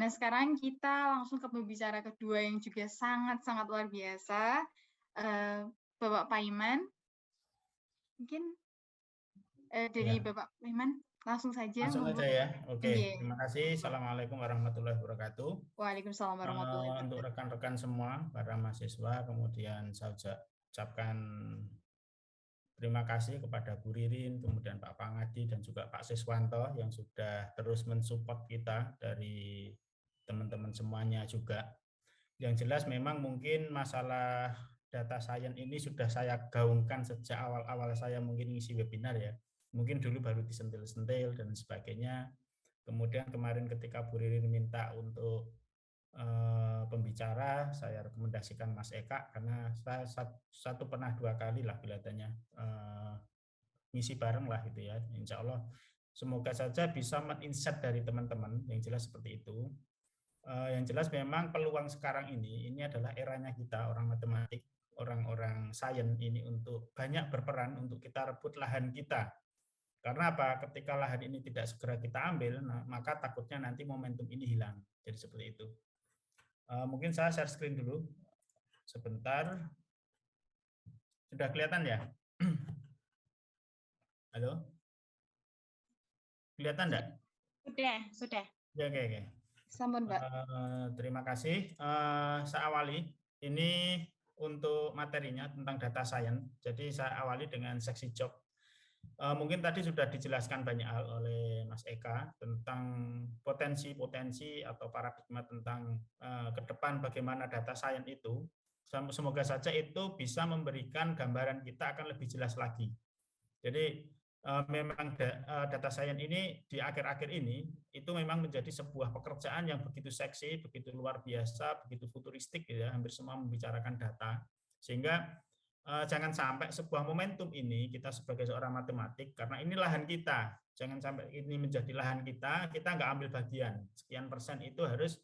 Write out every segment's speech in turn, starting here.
Nah, sekarang kita langsung ke pembicara kedua yang juga sangat-sangat luar biasa, Bapak Paiman. Mungkin dari Ya, Bapak Paiman langsung saja. langsung aja Monggo. ya. Oke, Iya. terima kasih. Assalamualaikum warahmatullahi wabarakatuh. Waalaikumsalam warahmatullahi Untuk wabarakatuh. rekan-rekan semua, para mahasiswa, kemudian saya ucapkan terima kasih kepada Bu Ririn, kemudian Pak Pangadi, dan juga Pak Siswanto yang sudah terus mensupport kita dari teman-teman semuanya juga. Yang jelas memang mungkin masalah data science ini sudah saya gaungkan sejak awal-awal saya mungkin ngisi webinar ya. Mungkin dulu baru disentil-sentil dan sebagainya. Kemudian kemarin ketika Bu Ririn minta untuk pembicara, saya rekomendasikan Mas Eka karena saya satu pernah dua kali lah kelihatannya ngisi bareng lah gitu ya. Insya Allah semoga saja bisa men-insight dari teman-teman, yang jelas seperti itu. Yang jelas memang peluang sekarang ini adalah eranya kita orang matematik, orang-orang sains ini untuk banyak berperan untuk kita rebut lahan kita. Karena apa? Ketika lahan ini tidak segera kita ambil, nah, maka takutnya nanti momentum ini hilang. Jadi seperti itu. Mungkin saya share screen dulu sebentar. Sudah kelihatan ya? Halo? Kelihatan enggak? Sudah. Ya, oke. Sampun, Mbak. Terima kasih. Saya awali. Ini untuk materinya tentang data science. Jadi saya awali dengan seksi job. Mungkin tadi sudah dijelaskan banyak hal oleh Mas Eka tentang potensi-potensi atau paradigma tentang ke depan bagaimana data science itu. Semoga saja itu bisa memberikan gambaran kita akan lebih jelas lagi. Jadi memang data science ini di akhir-akhir ini itu memang menjadi sebuah pekerjaan yang begitu seksi, begitu luar biasa, begitu futuristik ya, hampir semua membicarakan data. Sehingga jangan sampai sebuah momentum ini kita sebagai seorang matematik, karena ini lahan kita, jangan sampai ini menjadi lahan kita nggak ambil bagian. Sekian persen itu harus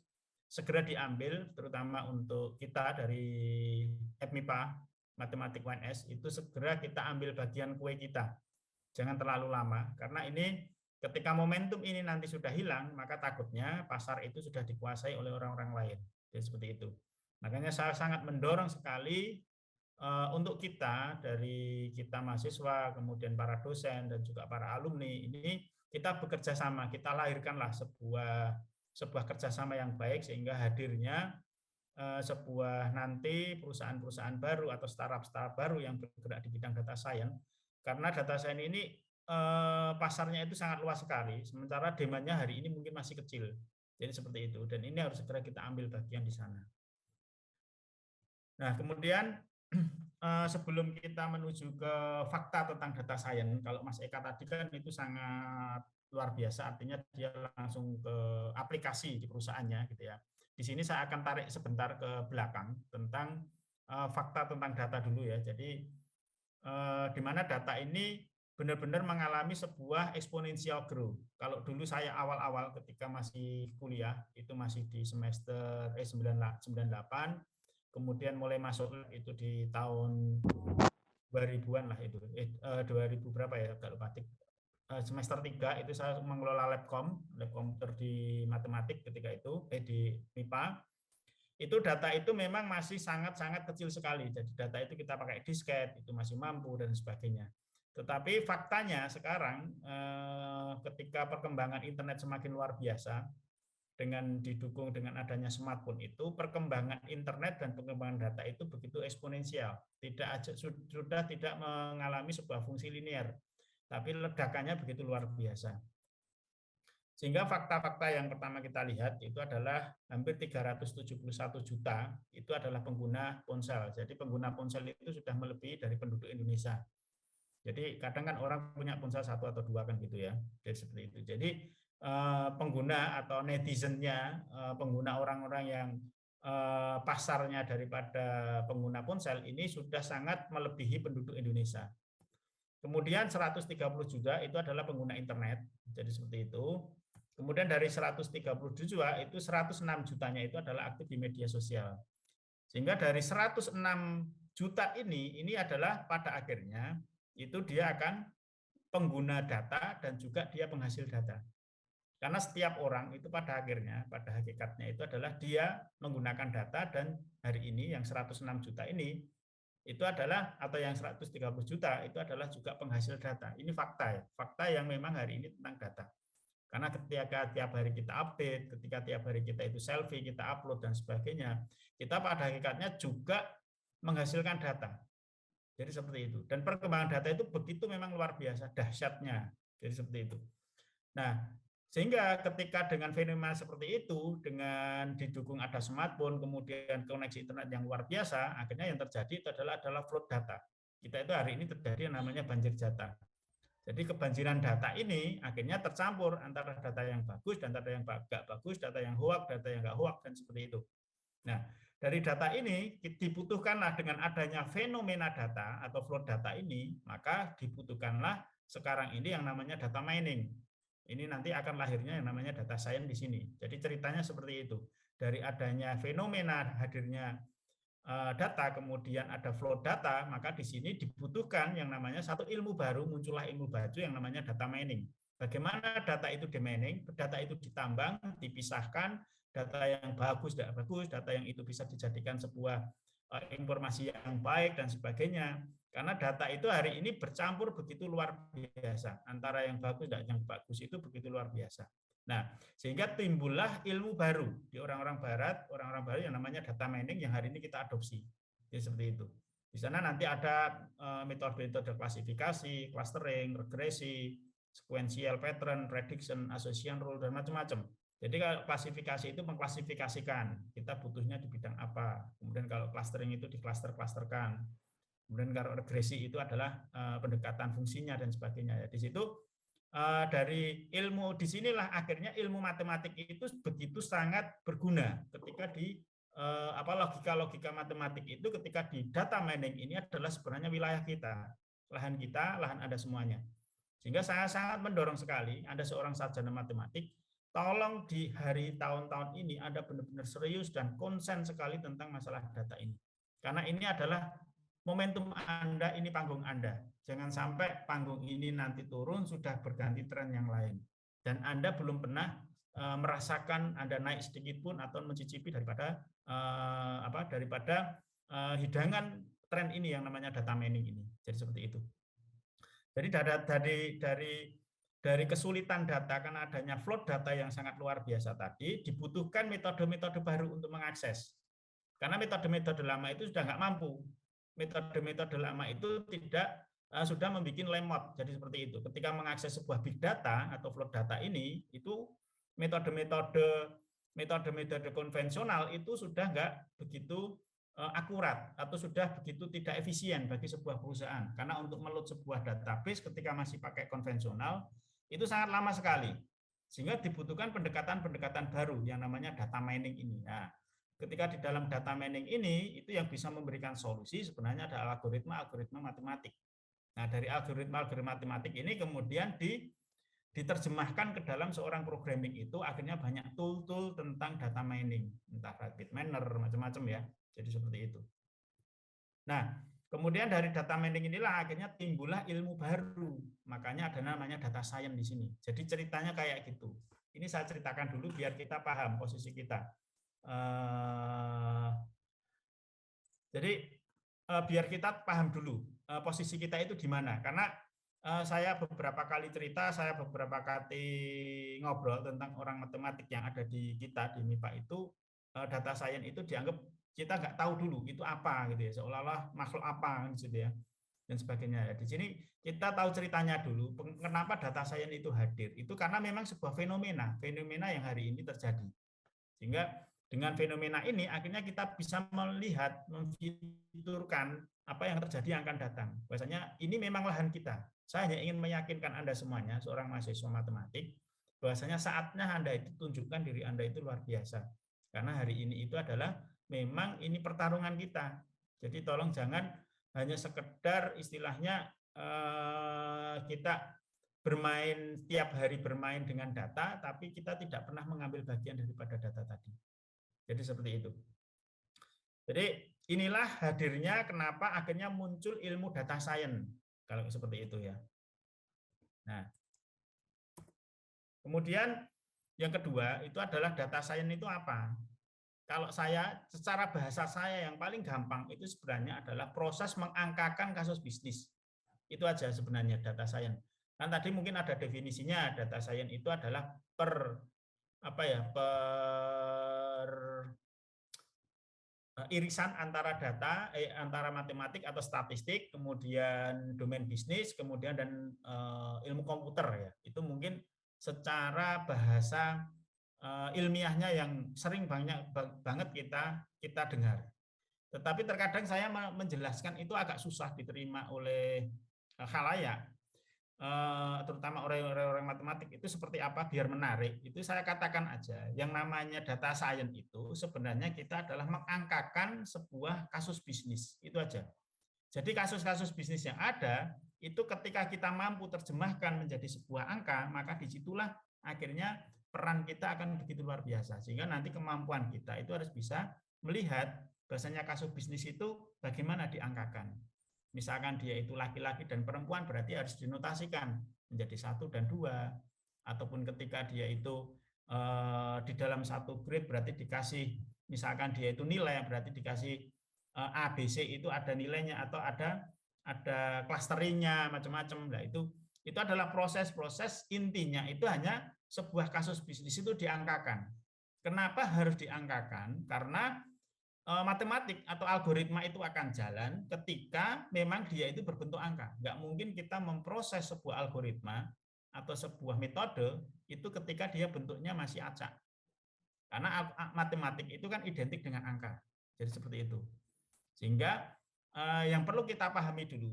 segera diambil, terutama untuk kita dari FMIPA, Matematik UNS, itu segera kita ambil bagian kue kita. Jangan terlalu lama, karena ini ketika momentum ini nanti sudah hilang, maka takutnya pasar itu sudah dikuasai oleh orang-orang lain. Jadi seperti itu. Makanya saya sangat mendorong sekali untuk kita, dari kita mahasiswa, kemudian para dosen, dan juga para alumni, ini kita bekerja sama, kita lahirkanlah sebuah kerjasama yang baik, sehingga hadirnya sebuah nanti perusahaan-perusahaan baru atau startup-startup baru yang bergerak di bidang data science, karena data science ini pasarnya itu sangat luas sekali, sementara demandnya hari ini mungkin masih kecil. Jadi seperti itu, dan ini harus segera kita ambil bagian di sana. Nah, kemudian sebelum kita menuju ke fakta tentang data science, kalau Mas Eka tadi kan itu sangat luar biasa, artinya dia langsung ke aplikasi di perusahaannya gitu ya. Di sini saya akan tarik sebentar ke belakang tentang fakta tentang data dulu ya. Jadi di mana data ini benar-benar mengalami sebuah exponential growth. Kalau dulu saya awal-awal ketika masih kuliah, itu masih di semester 98, kemudian mulai masuk itu di tahun 2000-an lah itu. 2000 berapa ya? Agak lupa. Semester 3 itu saya mengelola lab komputer di matematik ketika itu, di MIPA. Itu data itu memang masih sangat-sangat kecil sekali. Jadi data itu kita pakai disket, itu masih mampu dan sebagainya. Tetapi faktanya sekarang ketika perkembangan internet semakin luar biasa, dengan didukung dengan adanya smartphone itu, perkembangan internet dan perkembangan data itu begitu eksponensial. Sudah tidak mengalami sebuah fungsi linear, tapi ledakannya begitu luar biasa. Sehingga fakta-fakta yang pertama kita lihat itu adalah hampir 371 juta itu adalah pengguna ponsel. Jadi pengguna ponsel itu sudah melebihi dari penduduk Indonesia. Jadi kadang kan orang punya ponsel satu atau dua kan gitu ya. Jadi seperti itu. Jadi pengguna atau netizennya, pengguna orang-orang yang pasarnya daripada pengguna ponsel ini sudah sangat melebihi penduduk Indonesia. Kemudian 130 juta itu adalah pengguna internet. Jadi seperti itu. Kemudian dari 130 juta itu 106 jutanya itu adalah aktif di media sosial. Sehingga dari 106 juta ini adalah pada akhirnya itu dia akan pengguna data dan juga dia penghasil data. Karena setiap orang itu pada akhirnya, pada hakikatnya itu adalah dia menggunakan data, dan hari ini yang 106 juta ini itu adalah, atau yang 130 juta itu adalah juga penghasil data. Ini fakta ya, fakta yang memang hari ini tentang data. Karena ketika tiap hari kita update, ketika tiap hari kita itu selfie, kita upload dan sebagainya, kita pada hakikatnya juga menghasilkan data. Jadi seperti itu. Dan perkembangan data itu begitu memang luar biasa dahsyatnya. Jadi seperti itu. Nah, sehingga ketika dengan fenomena seperti itu, dengan didukung ada smartphone, kemudian koneksi internet yang luar biasa, akhirnya yang terjadi itu adalah flood data. Kita itu hari ini terjadi yang namanya banjir data. Jadi kebanjiran data ini akhirnya tercampur antara data yang bagus dan data yang nggak bagus, data yang hoax, data yang nggak hoax, dan seperti itu. Nah, dari data ini dibutuhkanlah dengan adanya fenomena data atau flood data ini, maka dibutuhkanlah sekarang ini yang namanya data mining. Ini nanti akan lahirnya yang namanya data science di sini. Jadi ceritanya seperti itu. Dari adanya fenomena hadirnya data, kemudian ada flow data, maka di sini dibutuhkan yang namanya satu ilmu baru, muncullah ilmu baru yang namanya data mining. Bagaimana data itu di-mining, data itu ditambang, dipisahkan, data yang bagus, tidak bagus, data yang itu bisa dijadikan sebuah informasi yang baik dan sebagainya. Karena data itu hari ini bercampur begitu luar biasa, antara yang bagus dan yang bagus itu begitu luar biasa. Nah, sehingga timbullah ilmu baru di orang-orang barat yang namanya data mining yang hari ini kita adopsi. Jadi seperti itu. Di sana nanti ada metode-metode klasifikasi, clustering, regresi, sequential pattern, prediction, association rule, dan macam-macam. Jadi kalau klasifikasi itu mengklasifikasikan, kita butuhnya di bidang apa. Kemudian kalau clustering itu diklaster-klasterkan. Kemudian kalau regresi itu adalah pendekatan fungsinya dan sebagainya. Di situ dari ilmu disinilah akhirnya ilmu matematik itu begitu sangat berguna ketika di logika-logika matematik itu ketika di data mining ini adalah sebenarnya wilayah kita, lahan Anda semuanya. Sehingga saya sangat mendorong sekali Anda seorang sarjana matematik, tolong di hari tahun-tahun ini Anda benar-benar serius dan konsen sekali tentang masalah data ini. Karena ini adalah momentum Anda, ini panggung Anda. Jangan sampai panggung ini nanti turun sudah berganti tren yang lain. Dan Anda belum pernah merasakan Anda naik sedikit pun atau mencicipi daripada hidangan tren ini yang namanya data mining ini. Jadi seperti itu. Jadi dari kesulitan data karena adanya flood data yang sangat luar biasa tadi, dibutuhkan metode-metode baru untuk mengakses. Karena metode-metode lama itu sudah nggak mampu. Metode-metode lama itu sudah membuat lemot. Jadi seperti itu. Ketika mengakses sebuah big data atau flood data ini, itu metode-metode konvensional itu sudah nggak begitu akurat atau sudah begitu tidak efisien bagi sebuah perusahaan. Karena untuk meload sebuah database ketika masih pakai konvensional itu sangat lama sekali. Sehingga dibutuhkan pendekatan-pendekatan baru yang namanya data mining ini. Nah, ketika di dalam data mining ini itu yang bisa memberikan solusi sebenarnya adalah algoritma matematik. Nah, dari algoritma matematik ini kemudian diterjemahkan ke dalam seorang programming itu akhirnya banyak tool-tool tentang data mining, entah rapid miner, macam-macam ya. Jadi seperti itu. Nah, kemudian dari data mining inilah akhirnya timbullah ilmu baru. Makanya ada namanya data science di sini. Jadi ceritanya kayak gitu. Ini saya ceritakan dulu biar kita paham posisi kita. Jadi biar kita paham dulu posisi kita itu di mana. Karena saya beberapa kali cerita, saya beberapa kali ngobrol tentang orang matematik yang ada di kita di MIPA itu, data science itu dianggap kita nggak tahu dulu itu apa gitu ya, seolah-olah makhluk apa gitu ya, dan sebagainya. Di sini kita tahu ceritanya dulu, kenapa data science itu hadir. Itu karena memang sebuah fenomena yang hari ini terjadi. Sehingga dengan fenomena ini akhirnya kita bisa melihat, memfiturkan apa yang terjadi yang akan datang. Bahwasanya ini memang lahan kita. Saya hanya ingin meyakinkan Anda semuanya, seorang mahasiswa matematik, bahwasanya saatnya Anda itu tunjukkan diri Anda itu luar biasa. Karena hari ini itu adalah memang ini pertarungan kita. Jadi tolong jangan hanya sekedar istilahnya kita tiap hari bermain dengan data, tapi kita tidak pernah mengambil bagian daripada data tadi. Jadi seperti itu. Jadi inilah hadirnya kenapa akhirnya muncul ilmu data science, kalau seperti itu ya. Nah, kemudian Yang kedua itu adalah data science itu apa? Kalau saya secara bahasa saya yang paling gampang itu sebenarnya adalah proses mengangkakan kasus bisnis. Itu aja sebenarnya data science. Kan tadi mungkin ada definisinya, data science itu adalah per irisan antara data, antara matematik atau statistik, kemudian domain bisnis, kemudian dan ilmu komputer ya. Itu mungkin secara bahasa ilmiahnya yang sering banget kita dengar. Tetapi terkadang saya menjelaskan itu agak susah diterima oleh khalayak, terutama orang-orang matematik. Itu seperti apa biar menarik. Itu saya katakan aja, yang namanya data science itu sebenarnya kita adalah mengangkakan sebuah kasus bisnis. Itu aja. Jadi kasus-kasus bisnis yang ada itu ketika kita mampu terjemahkan menjadi sebuah angka, maka disitulah akhirnya peran kita akan begitu luar biasa. Sehingga nanti kemampuan kita itu harus bisa melihat bahasanya kasus bisnis itu bagaimana diangkakan. Misalkan dia itu laki-laki dan perempuan, berarti harus dinotasikan menjadi 1 dan 2. Ataupun ketika dia itu di dalam satu grade berarti dikasih, misalkan dia itu nilai, berarti dikasih A, B, C itu ada nilainya atau ada klasteringnya macam-macam. Nah, itu adalah proses-proses, intinya itu hanya sebuah kasus bisnis itu diangkakan. Kenapa harus diangkakan? Karena matematik atau algoritma itu akan jalan ketika memang dia itu berbentuk angka. Nggak mungkin kita memproses sebuah algoritma atau sebuah metode itu ketika dia bentuknya masih acak. Karena matematik itu kan identik dengan angka. Jadi seperti itu. Sehingga yang perlu kita pahami dulu,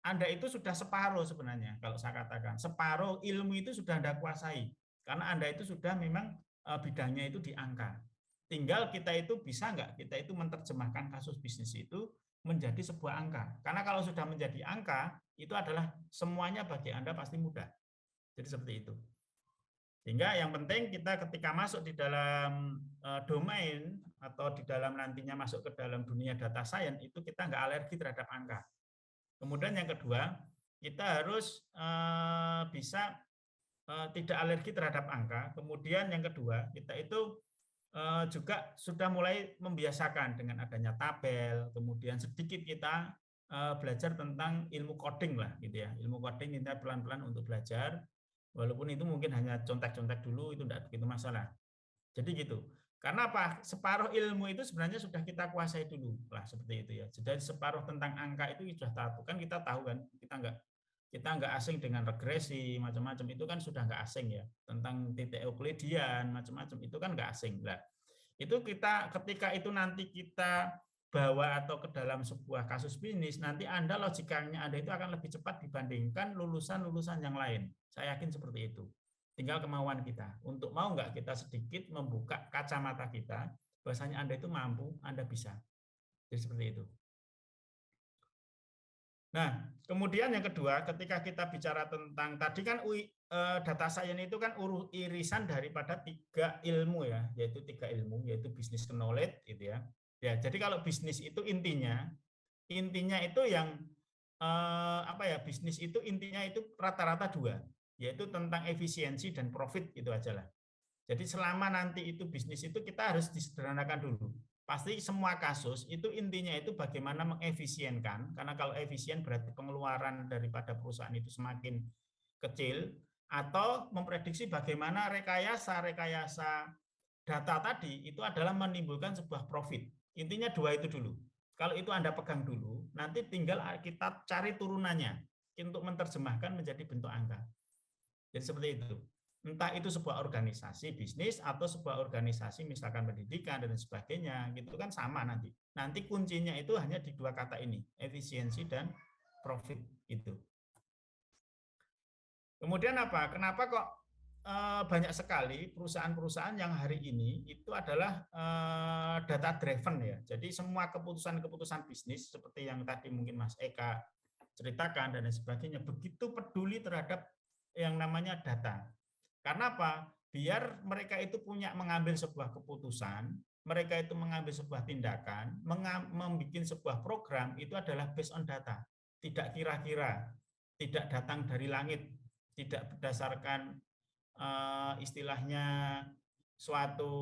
Anda itu sudah separuh sebenarnya, kalau saya katakan. Separuh ilmu itu sudah Anda kuasai. Karena Anda itu sudah memang bidangnya itu di angka. Tinggal kita itu bisa nggak, kita itu menerjemahkan kasus bisnis itu menjadi sebuah angka. Karena kalau sudah menjadi angka, itu adalah semuanya bagi Anda pasti mudah. Jadi seperti itu. Sehingga yang penting kita ketika masuk di dalam domain atau di dalam nantinya masuk ke dalam dunia data science, itu kita nggak alergi terhadap angka. Kemudian yang kedua, kita harus bisa tidak alergi terhadap angka. Kemudian yang kedua, kita itu juga sudah mulai membiasakan dengan adanya tabel, kemudian sedikit kita belajar tentang ilmu coding lah gitu ya. Ilmu coding kita pelan-pelan untuk belajar, walaupun itu mungkin hanya contek-contek dulu, itu tidak begitu masalah. Jadi gitu. Karena apa? Separuh ilmu itu sebenarnya sudah kita kuasai dulu lah, seperti itu ya. Jadi separuh tentang angka itu sudah tahu. Kan kita tahu kan, kita nggak asing dengan regresi macam-macam, itu kan sudah nggak asing ya, tentang titik Euklidian macam-macam itu kan nggak asing lah. Itu kita ketika itu nanti kita bawa atau ke dalam sebuah kasus bisnis, nanti Anda logikanya Anda itu akan lebih cepat dibandingkan lulusan-lulusan yang lain. Saya yakin seperti itu. Tinggal kemauan kita. Untuk mau nggak kita sedikit membuka kacamata kita, bahwasanya Anda itu mampu, Anda bisa. Jadi seperti itu. Nah, kemudian yang kedua, ketika kita bicara tentang tadi kan data science itu kan irisan daripada 3 ilmu ya, yaitu 3 ilmu, yaitu business knowledge gitu ya. Ya, jadi kalau bisnis itu intinya itu yang bisnis itu intinya itu rata-rata 2, yaitu tentang efisiensi dan profit, itu aja lah. Jadi selama nanti itu bisnis itu kita harus disederhanakan dulu. Pasti semua kasus itu intinya itu bagaimana mengefisienkan, karena kalau efisien berarti pengeluaran daripada perusahaan itu semakin kecil, atau memprediksi bagaimana rekayasa data tadi itu adalah menimbulkan sebuah profit. Intinya 2 itu dulu. Kalau itu Anda pegang dulu, nanti tinggal kita cari turunannya untuk menerjemahkan menjadi bentuk angka. Jadi seperti itu. Entah itu sebuah organisasi bisnis atau sebuah organisasi misalkan pendidikan dan sebagainya, gitu kan sama nanti. Nanti kuncinya itu hanya di 2 kata ini, efisiensi dan profit itu. Kemudian apa? Kenapa kok banyak sekali perusahaan-perusahaan yang hari ini itu adalah data driven ya. Jadi semua keputusan-keputusan bisnis seperti yang tadi mungkin Mas Eka ceritakan dan sebagainya, begitu peduli terhadap yang namanya data. Karena apa? Biar mereka itu mengambil sebuah keputusan, mereka itu mengambil sebuah tindakan, membuat sebuah program itu adalah based on data. Tidak kira-kira, tidak datang dari langit, tidak berdasarkan istilahnya suatu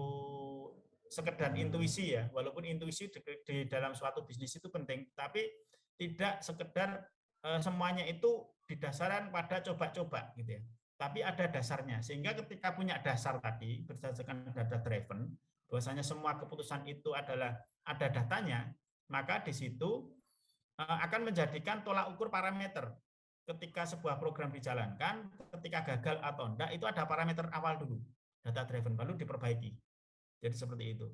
sekedar intuisi ya, walaupun intuisi di dalam suatu bisnis itu penting, tapi tidak sekedar semuanya itu didasarkan pada coba-coba gitu ya. Tapi ada dasarnya, sehingga ketika punya dasar tadi berdasarkan data driven, bahwasanya semua keputusan itu adalah ada datanya, maka di situ akan menjadikan tolak ukur parameter. Ketika sebuah program dijalankan, ketika gagal atau enggak, itu ada parameter awal dulu, data driven, baru diperbaiki. Jadi seperti itu.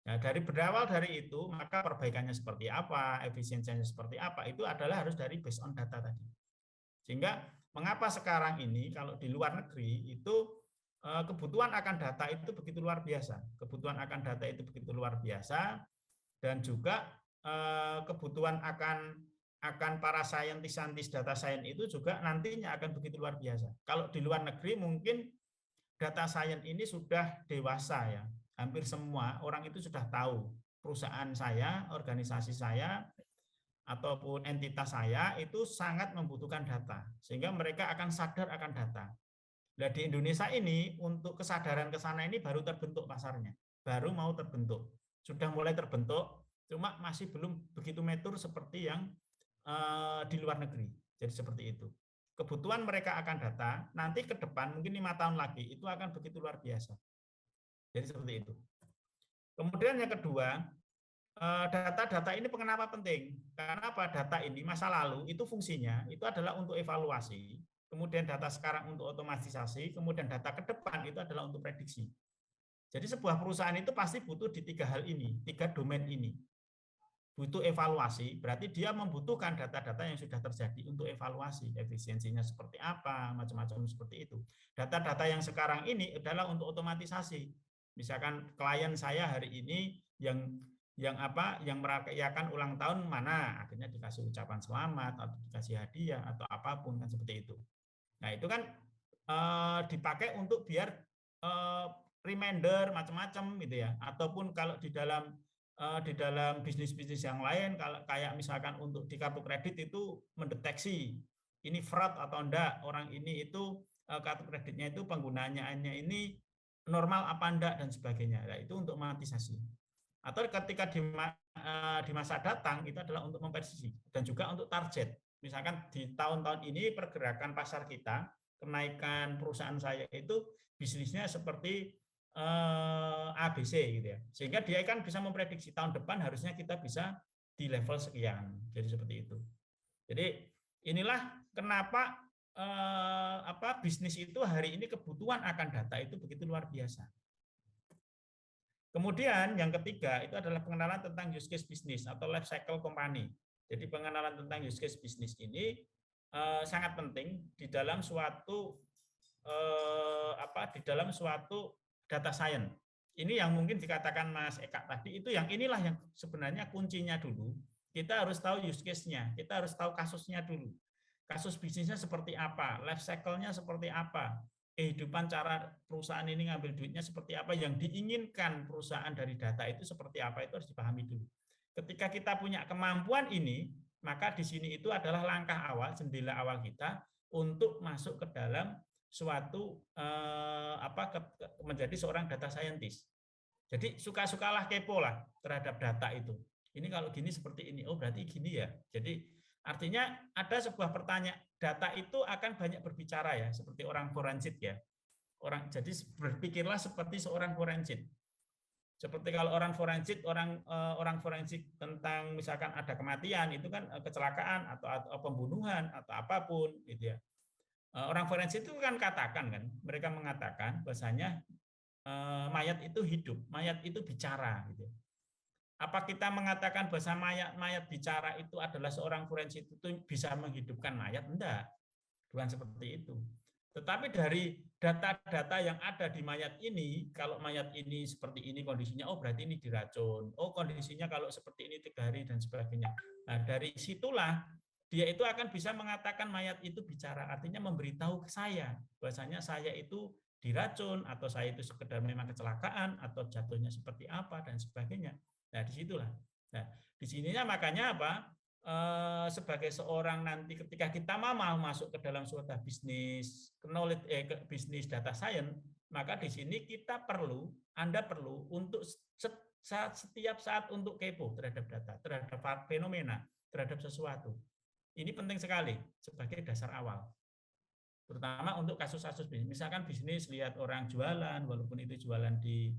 Nah, dari berawal dari itu, maka perbaikannya seperti apa, efisiensinya seperti apa, itu adalah harus dari based on data tadi. Sehingga mengapa sekarang ini kalau di luar negeri itu kebutuhan akan data itu begitu luar biasa. Kebutuhan akan data itu begitu luar biasa, dan juga kebutuhan akan para saintis data science itu juga nantinya akan begitu luar biasa. Kalau di luar negeri mungkin data science ini sudah dewasa ya. Hampir semua orang itu sudah tahu perusahaan saya, organisasi saya, ataupun entitas saya itu sangat membutuhkan data. Sehingga mereka akan sadar akan data. Nah, di Indonesia ini untuk kesadaran ke sana ini baru terbentuk pasarnya. Baru mau terbentuk. Sudah mulai terbentuk, cuma masih belum begitu matur seperti yang di luar negeri. Jadi seperti itu. Kebutuhan mereka akan data, nanti ke depan mungkin 5 tahun lagi itu akan begitu luar biasa. Jadi seperti itu. Kemudian yang kedua, data-data ini kenapa penting? Karena apa? Data ini masa lalu itu fungsinya itu adalah untuk evaluasi, kemudian data sekarang untuk otomatisasi, kemudian data ke depan itu adalah untuk prediksi. Jadi sebuah perusahaan itu pasti butuh di 3 hal ini, 3 domain ini. Butuh evaluasi, berarti dia membutuhkan data-data yang sudah terjadi untuk evaluasi, efisiensinya seperti apa, macam-macam seperti itu. Data-data yang sekarang ini adalah untuk otomatisasi. Misalkan klien saya hari ini yang merayakan ulang tahun mana, akhirnya dikasih ucapan selamat atau dikasih hadiah atau apapun kan seperti itu. Nah, itu kan dipakai untuk biar reminder macam-macam gitu ya. Ataupun kalau di dalam bisnis-bisnis yang lain, kalau kayak misalkan untuk di kartu kredit itu mendeteksi ini fraud atau enggak, orang ini itu kartu kreditnya itu penggunaannya ini normal apa enggak dan sebagainya. Nah, itu untuk monetisasi. Atau ketika di masa datang itu adalah untuk memprediksi dan juga untuk target. Misalkan di tahun-tahun ini pergerakan pasar kita, kenaikan perusahaan saya itu bisnisnya seperti ABC gitu ya. Sehingga dia kan bisa memprediksi tahun depan harusnya kita bisa di level sekian. Jadi seperti itu. Jadi inilah kenapa bisnis itu hari ini kebutuhan akan data itu begitu luar biasa. Kemudian yang ketiga itu adalah pengenalan tentang use case bisnis atau life cycle company. Jadi pengenalan tentang use case bisnis ini sangat penting di dalam suatu data science. Ini yang mungkin dikatakan Mas Eka tadi, itu inilah yang sebenarnya kuncinya dulu. Kita harus tahu use case-nya, kita harus tahu kasusnya dulu. Kasus bisnisnya seperti apa, life cycle-nya seperti apa, kehidupan cara perusahaan ini ngambil duitnya seperti apa, yang diinginkan perusahaan dari data itu seperti apa, itu harus dipahami dulu. Ketika kita punya kemampuan ini, maka di sini itu adalah langkah awal, jendela awal kita untuk masuk ke dalam suatu menjadi seorang data scientist. Jadi suka-sukalah kepo lah terhadap data itu. Ini kalau gini seperti ini, oh berarti gini ya. Jadi artinya ada sebuah pertanyaan, data itu akan banyak berbicara ya, seperti orang forensik ya. Jadi berpikirlah seperti seorang forensik. Seperti kalau orang forensik, orang forensik tentang misalkan ada kematian, itu kan kecelakaan atau pembunuhan atau apapun gitu ya. Orang forensik itu kan mereka mengatakan bahasanya mayat itu hidup, mayat itu bicara gitu. Apa kita mengatakan bahasa mayat bicara itu adalah seorang forensik itu bisa menghidupkan mayat? Enggak, bukan seperti itu. Tetapi dari data-data yang ada di mayat ini, kalau mayat ini seperti ini kondisinya, oh berarti ini diracun. Oh kondisinya kalau seperti ini 3 hari dan sebagainya. Nah dari situlah dia itu akan bisa mengatakan mayat itu bicara, artinya memberitahu ke saya bahwasanya saya itu diracun atau saya itu sekedar memang kecelakaan atau jatuhnya seperti apa dan sebagainya. Nah disitulah. Nah di sininya makanya apa? sebagai seorang nanti ketika kita mau masuk ke dalam suatu bisnis knowledge ke bisnis data science, maka di sini Anda perlu untuk setiap saat untuk kepo terhadap data, terhadap fenomena, terhadap sesuatu. Ini penting sekali sebagai dasar awal. Terutama untuk kasus-kasus bisnis. Misalkan bisnis lihat orang jualan, walaupun itu jualan di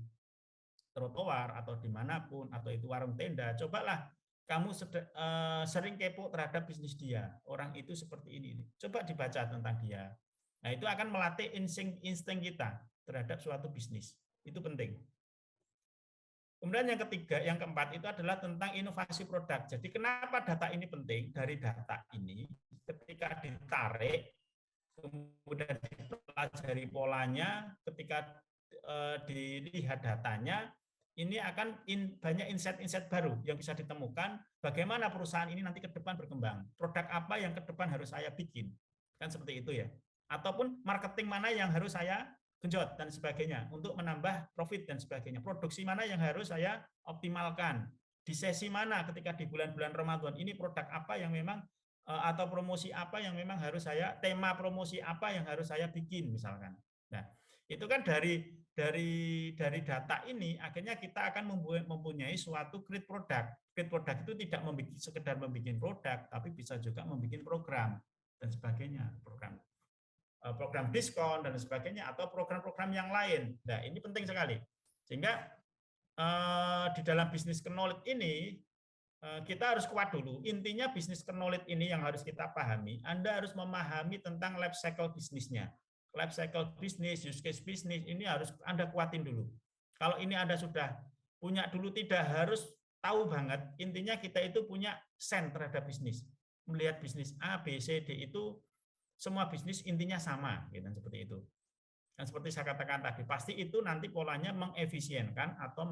trotoar atau dimanapun, atau itu warung tenda, cobalah kamu sering kepo terhadap bisnis dia. Orang itu seperti ini. Coba dibaca tentang dia. Nah, itu akan melatih insting kita terhadap suatu bisnis. Itu penting. Kemudian yang ketiga, yang keempat itu adalah tentang inovasi produk. Jadi kenapa data ini penting? Dari data ini, ketika ditarik, kemudian dipelajari polanya, ketika dilihat datanya, ini akan banyak insight-insight baru yang bisa ditemukan bagaimana perusahaan ini nanti ke depan berkembang. Produk apa yang ke depan harus saya bikin. Kan seperti itu ya. Ataupun marketing mana yang harus saya genjot dan sebagainya untuk menambah profit dan sebagainya. Produksi mana yang harus saya optimalkan. Di sesi mana ketika di bulan-bulan Ramadan ini produk apa yang memang atau promosi apa yang memang harus saya, tema promosi apa yang harus saya bikin misalkan. Nah, itu kan dari data ini akhirnya kita akan mempunyai suatu create product. Create product itu tidak sekedar membuat produk, tapi bisa juga membuat program dan sebagainya, program diskon dan sebagainya, atau program-program yang lain. Nah, ini penting sekali. Sehingga di dalam bisnis knowledge ini kita harus kuat dulu. Intinya bisnis knowledge ini yang harus kita pahami. Anda harus memahami tentang life cycle bisnisnya. Life cycle bisnis, use case bisnis, ini harus Anda kuatin dulu. Kalau ini Anda sudah punya dulu, tidak harus tahu banget. Intinya kita itu punya sense terhadap bisnis. Melihat bisnis A, B, C, D itu semua bisnis intinya sama, gitu, seperti itu. Dan seperti saya katakan tadi, pasti itu nanti polanya mengefisienkan atau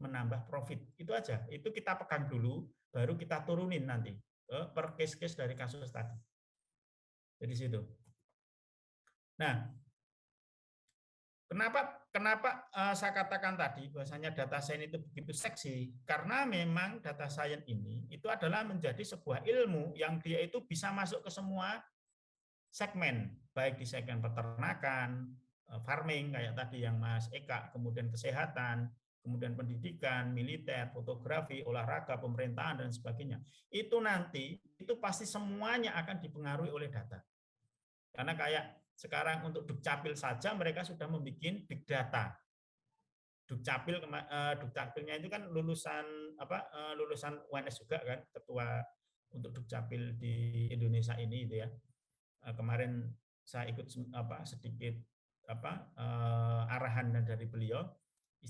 menambah profit. Itu aja. Itu kita pegang dulu, baru kita turunin nanti per case-case dari kasus tadi. Jadi situ. Nah, kenapa saya katakan tadi bahwasanya data science itu begitu seksi? Karena memang data science ini itu adalah menjadi sebuah ilmu yang dia itu bisa masuk ke semua segmen, baik di segmen peternakan, farming kayak tadi yang Mas Eka, kemudian kesehatan, kemudian pendidikan, militer, fotografi, olahraga, pemerintahan dan sebagainya. Itu nanti itu pasti semuanya akan dipengaruhi oleh data. Karena kayak sekarang untuk Dukcapil saja mereka sudah membuat big data. Dukcapilnya itu kan lulusan UNS juga kan, ketua untuk Dukcapil di Indonesia ini itu ya. Kemarin saya ikut sedikit arahan dari beliau.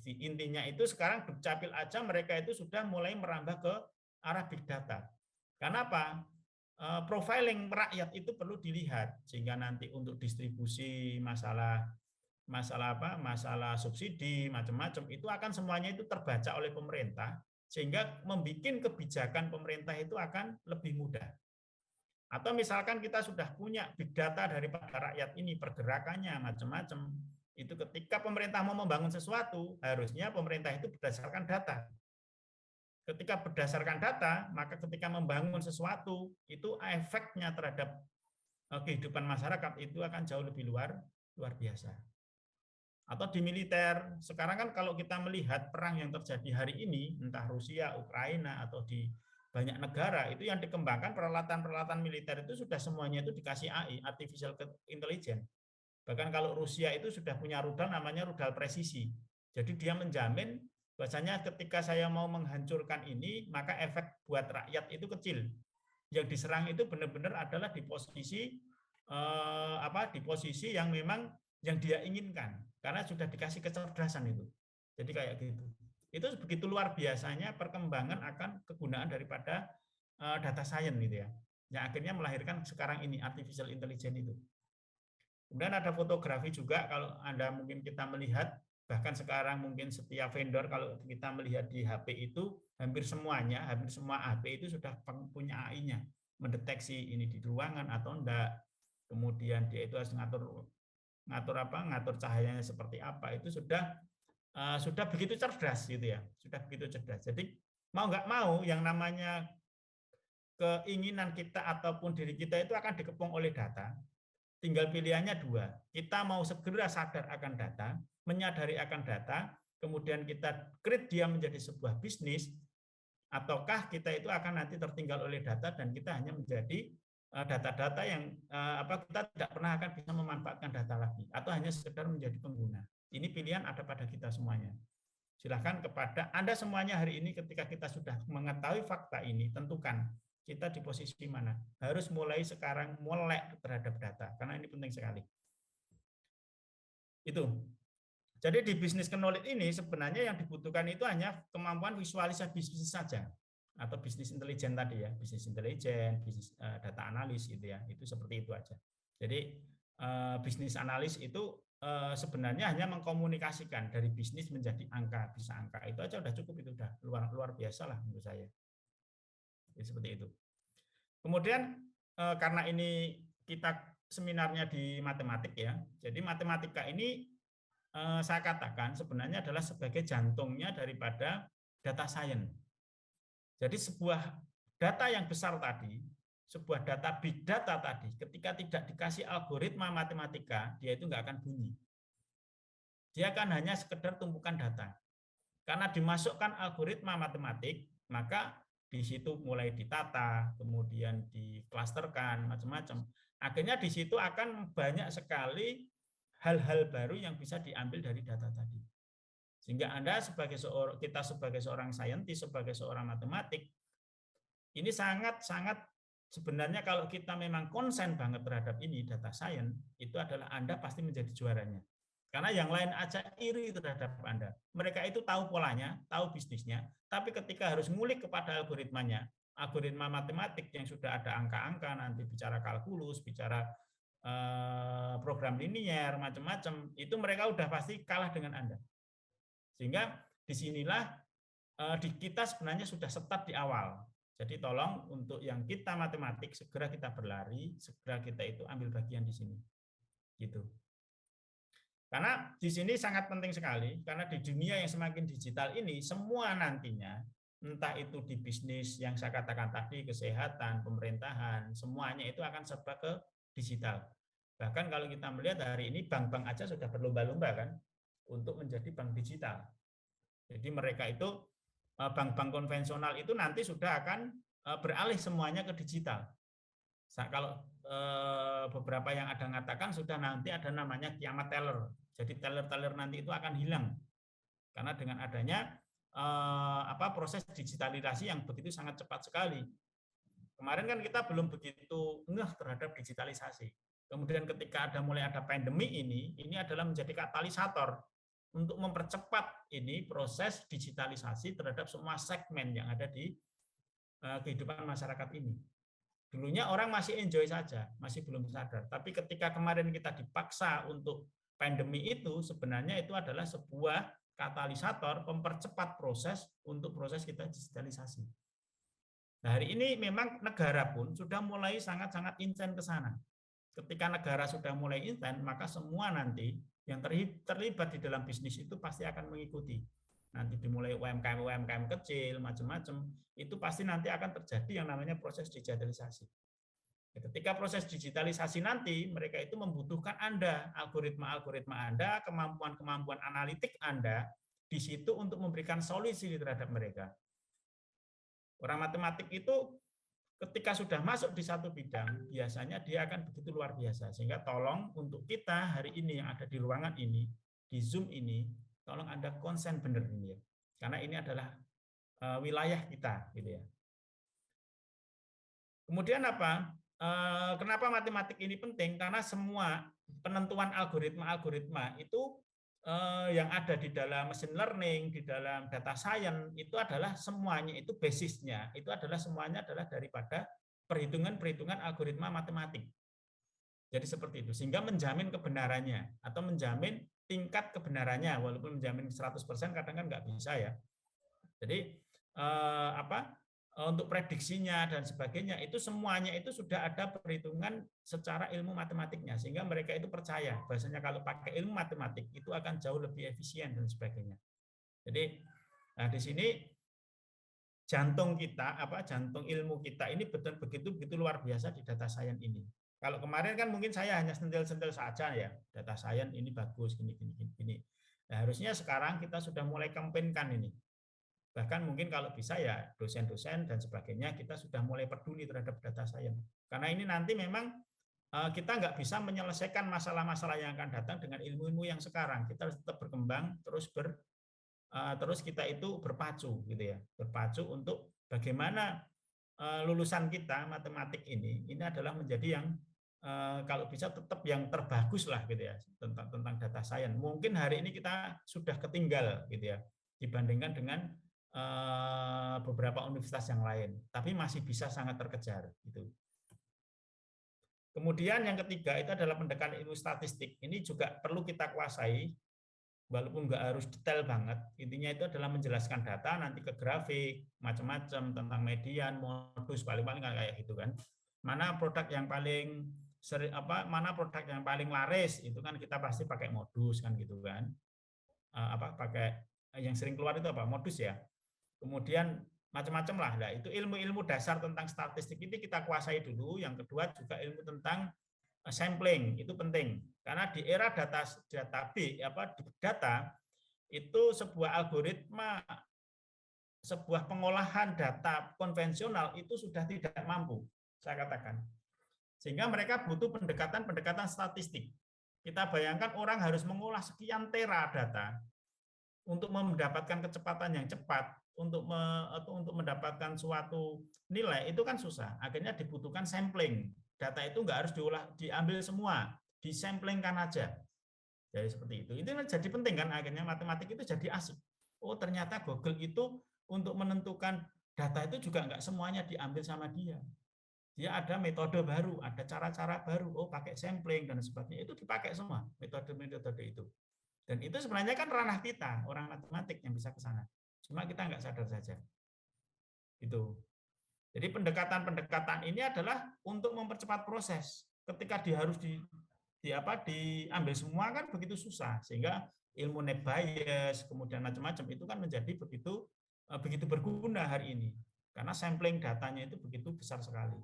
Intinya itu sekarang Dukcapil aja mereka itu sudah mulai merambah ke arah big data. Kenapa? Profiling rakyat itu perlu dilihat sehingga nanti untuk distribusi masalah subsidi macam-macam itu akan semuanya itu terbaca oleh pemerintah sehingga membuat kebijakan pemerintah itu akan lebih mudah. Atau misalkan kita sudah punya big data daripada rakyat ini, pergerakannya macam-macam, itu ketika pemerintah mau membangun sesuatu, harusnya pemerintah itu berdasarkan data. Ketika berdasarkan data, maka ketika membangun sesuatu, itu efeknya terhadap kehidupan masyarakat itu akan jauh lebih luar biasa. Atau di militer, sekarang kan kalau kita melihat perang yang terjadi hari ini, entah Rusia, Ukraina, atau di banyak negara itu yang dikembangkan peralatan militer itu sudah semuanya itu dikasih AI, artificial intelligence. Bahkan kalau Rusia itu sudah punya rudal namanya rudal presisi. Jadi dia menjamin bahwasanya ketika saya mau menghancurkan ini, maka efek buat rakyat itu kecil. Yang diserang itu benar-benar adalah di posisi di posisi yang memang yang dia inginkan karena sudah dikasih kecerdasan itu. Jadi kayak gitu. Itu begitu luar biasanya perkembangan akan kegunaan daripada data science gitu ya. Yang akhirnya melahirkan sekarang ini artificial intelligence itu. Kemudian ada fotografi juga kalau Anda mungkin kita melihat bahkan sekarang mungkin setiap vendor kalau kita melihat di HP itu hampir semua HP itu sudah punya AI-nya, mendeteksi ini di ruangan atau enggak. Kemudian dia itu harus ngatur cahayanya seperti apa, itu sudah begitu cerdas gitu ya, sudah begitu cerdas. Jadi mau nggak mau yang namanya keinginan kita ataupun diri kita itu akan dikepung oleh data. Tinggal pilihannya dua. Kita mau segera sadar akan data, menyadari akan data, kemudian kita create dia menjadi sebuah bisnis, ataukah kita itu akan nanti tertinggal oleh data dan kita hanya menjadi data-data yang kita tidak pernah akan bisa memanfaatkan data lagi, atau hanya sekedar menjadi pengguna. Ini pilihan ada pada kita semuanya. Silahkan kepada Anda semuanya hari ini, ketika kita sudah mengetahui fakta ini, tentukan kita di posisi mana. Harus mulai sekarang melek terhadap data, karena ini penting sekali. Itu. Jadi di bisnis knowledge ini sebenarnya yang dibutuhkan itu hanya kemampuan visualisasi bisnis saja, atau bisnis intelijen tadi ya, bisnis intelijen, bisnis data analis gitu ya, itu seperti itu aja. Jadi bisnis analis itu sebenarnya hanya mengkomunikasikan dari bisnis menjadi angka, bisa angka itu aja udah cukup, itu udah luar biasa lah menurut saya. Jadi seperti itu. Kemudian karena ini kita seminarnya di matematik ya, jadi matematika ini saya katakan sebenarnya adalah sebagai jantungnya daripada data science. Jadi sebuah data yang besar tadi, sebuah data big data tadi, ketika tidak dikasih algoritma matematika, dia itu nggak akan bunyi. Dia akan hanya sekedar tumpukan data. Karena dimasukkan algoritma matematik, maka di situ mulai ditata, kemudian diklasterkan, macam-macam. Akhirnya di situ akan banyak sekali hal-hal baru yang bisa diambil dari data tadi. Sehingga kita sebagai seorang saintis, sebagai seorang matematik, ini sangat-sangat sebenarnya kalau kita memang konsen banget terhadap ini, data science, itu adalah Anda pasti menjadi juaranya. Karena yang lain aja iri terhadap Anda. Mereka itu tahu polanya, tahu bisnisnya, tapi ketika harus ngulik kepada algoritmanya, algoritma matematik yang sudah ada angka-angka, nanti bicara kalkulus, bicara program linier, macam-macam, itu mereka udah pasti kalah dengan Anda. Sehingga disinilah kita sebenarnya sudah start di awal. Jadi tolong untuk yang kita matematik, segera kita berlari, segera kita itu ambil bagian di sini. Gitu. Karena di sini sangat penting sekali, karena di dunia yang semakin digital ini, semua nantinya, entah itu di bisnis yang saya katakan tadi, kesehatan, pemerintahan, semuanya itu akan serba ke digital. Bahkan kalau kita melihat hari ini, bank-bank aja sudah berlomba-lomba kan, untuk menjadi bank digital. Jadi mereka itu, bank-bank konvensional itu nanti sudah akan beralih semuanya ke digital. Kalau beberapa yang ada mengatakan sudah nanti ada namanya kiamat teller. Jadi teller-teller nanti itu akan hilang karena dengan adanya proses digitalisasi yang begitu sangat cepat sekali. Kemarin kan kita belum begitu ngeh terhadap digitalisasi. Kemudian ketika mulai ada pandemi ini adalah menjadi katalisator untuk mempercepat ini proses digitalisasi terhadap semua segmen yang ada di kehidupan masyarakat ini. Dulunya orang masih enjoy saja, masih belum sadar. Tapi ketika kemarin kita dipaksa untuk pandemi itu, sebenarnya itu adalah sebuah katalisator mempercepat proses untuk proses kita digitalisasi. Nah, hari ini memang negara pun sudah mulai sangat-sangat intens ke sana. Ketika negara sudah mulai intens, maka semua nanti yang terlibat di dalam bisnis itu pasti akan mengikuti. Nanti dimulai UMKM kecil, macam-macam, itu pasti nanti akan terjadi yang namanya proses digitalisasi. Ketika proses digitalisasi nanti, mereka itu membutuhkan Anda, algoritma-algoritma Anda, kemampuan-kemampuan analitik Anda, di situ untuk memberikan solusi terhadap mereka. Orang matematik itu ketika sudah masuk di satu bidang, biasanya dia akan begitu luar biasa. Sehingga tolong untuk kita hari ini yang ada di ruangan ini, di Zoom ini, tolong Anda konsen benar ini ya. Karena ini adalah wilayah kita gitu ya. Kemudian apa? Kenapa matematik ini penting? Karena semua penentuan algoritma-algoritma itu yang ada di dalam machine learning, di dalam data science itu adalah semuanya itu basisnya, itu adalah semuanya adalah daripada perhitungan-perhitungan algoritma matematik. Jadi seperti itu, sehingga menjamin kebenarannya atau menjamin tingkat kebenarannya, walaupun menjamin 100% kadang kan nggak bisa ya. Jadi untuk prediksinya dan sebagainya itu semuanya itu sudah ada perhitungan secara ilmu matematiknya, sehingga mereka itu percaya bahwasanya kalau pakai ilmu matematik itu akan jauh lebih efisien dan sebagainya. Jadi di sini jantung kita, jantung ilmu kita ini begitu luar biasa di data science ini. Kalau kemarin kan mungkin saya hanya sentil-sentil saja ya, data science ini bagus, gini. Nah, harusnya sekarang kita sudah mulai kampanyekan ini. Bahkan mungkin kalau bisa ya dosen-dosen dan sebagainya kita sudah mulai peduli terhadap data science. Karena ini nanti memang kita nggak bisa menyelesaikan masalah-masalah yang akan datang dengan ilmu-ilmu yang sekarang. Kita harus tetap berkembang, terus kita itu berpacu gitu ya, berpacu untuk bagaimana lulusan kita matematik ini adalah menjadi yang kalau bisa tetap yang terbagus lah gitu ya tentang data science. Mungkin hari ini kita sudah ketinggal gitu ya dibandingkan dengan beberapa universitas yang lain, tapi masih bisa sangat terkejar gitu. Kemudian yang ketiga itu adalah pendekatan ilmu statistik. Ini juga perlu kita kuasai, walaupun nggak harus detail banget. Intinya itu adalah menjelaskan data nanti ke grafik, macam-macam tentang median, modus, paling-paling kayak gitu kan. Mana produk yang paling mana produk yang paling laris itu kan kita pasti pakai modus kan gitu kan. Pakai yang sering keluar itu apa? Modus ya. Kemudian macam-macam lah. Nah, itu ilmu-ilmu dasar tentang statistik itu kita kuasai dulu. Yang kedua juga ilmu tentang sampling itu penting karena di era data itu sebuah algoritma, sebuah pengolahan data konvensional itu sudah tidak mampu, saya katakan. Sehingga mereka butuh pendekatan statistik. Kita bayangkan orang harus mengolah sekian tera data untuk mendapatkan kecepatan yang cepat, untuk mendapatkan suatu nilai itu kan susah. Akhirnya dibutuhkan sampling. Data itu nggak harus diambil semua, disamplingkan aja. Jadi seperti itu. Itu jadi penting kan, akhirnya matematik itu jadi asik. Oh ternyata Google itu untuk menentukan data itu juga nggak semuanya diambil sama dia. Dia ada metode baru, ada cara-cara baru. Oh pakai sampling dan sebagainya, itu dipakai semua metode-metode itu. Dan itu sebenarnya kan ranah kita, orang matematik yang bisa ke sana. Cuma kita nggak sadar saja. Itu. Jadi pendekatan-pendekatan ini adalah untuk mempercepat proses. Ketika dia harus diambil semua kan begitu susah, sehingga ilmu net bias kemudian macam-macam itu kan menjadi begitu berguna hari ini karena sampling datanya itu begitu besar sekali.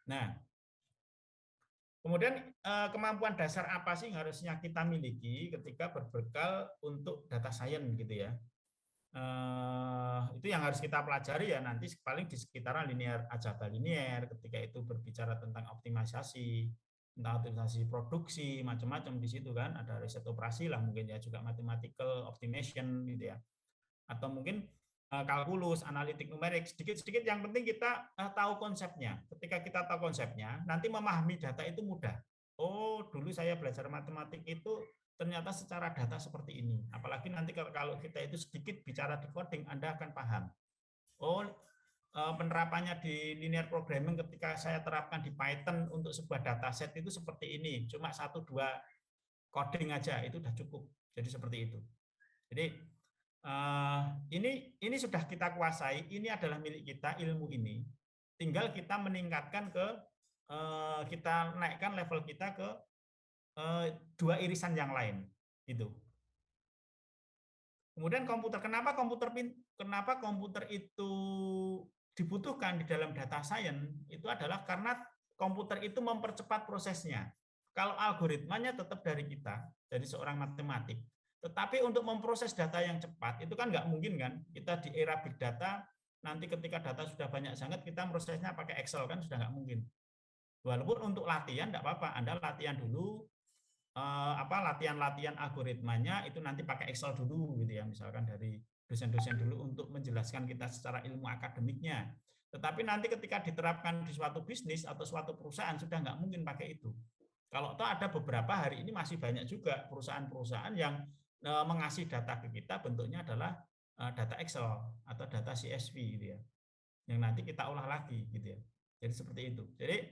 Nah, kemudian kemampuan dasar apa sih yang harusnya kita miliki ketika berbekal untuk data science gitu ya? Itu yang harus kita pelajari ya nanti paling di sekitaran linear aljabar linear ketika itu berbicara tentang optimalisasi, tentang optimalisasi produksi macam-macam di situ kan ada riset operasi lah mungkin ya juga mathematical optimization gitu ya atau mungkin kalkulus, analitik numerik sedikit-sedikit yang penting kita tahu konsepnya. Ketika kita tahu konsepnya nanti memahami data itu mudah. Oh dulu saya belajar matematik itu ternyata secara data seperti ini. Apalagi nanti kalau kita itu sedikit bicara di coding, Anda akan paham. Oh, penerapannya di linear programming ketika saya terapkan di Python untuk sebuah dataset itu seperti ini. Cuma 1-2 coding aja, itu sudah cukup. Jadi seperti itu. Jadi ini sudah kita kuasai, ini adalah milik kita, ilmu ini. Tinggal kita meningkatkan kita naikkan level kita ke dua irisan yang lain itu. Kemudian komputer, kenapa komputer itu dibutuhkan di dalam data science? Itu adalah karena komputer itu mempercepat prosesnya. Kalau algoritmanya tetap dari kita, dari seorang matematik, tetapi untuk memproses data yang cepat itu kan nggak mungkin kan? Kita di era big data nanti ketika data sudah banyak sangat kita prosesnya pakai Excel kan sudah nggak mungkin. Walaupun untuk latihan nggak apa-apa, Anda latihan dulu latihan algoritmanya itu nanti pakai Excel dulu gitu ya, misalkan dari dosen-dosen dulu untuk menjelaskan kita secara ilmu akademiknya. Tetapi nanti ketika diterapkan di suatu bisnis atau suatu perusahaan sudah nggak mungkin pakai itu. Kalau toh ada beberapa hari ini masih banyak juga perusahaan-perusahaan yang mengasih data ke kita bentuknya adalah data Excel atau data CSV gitu ya, yang nanti kita olah lagi gitu ya. Jadi seperti itu. Jadi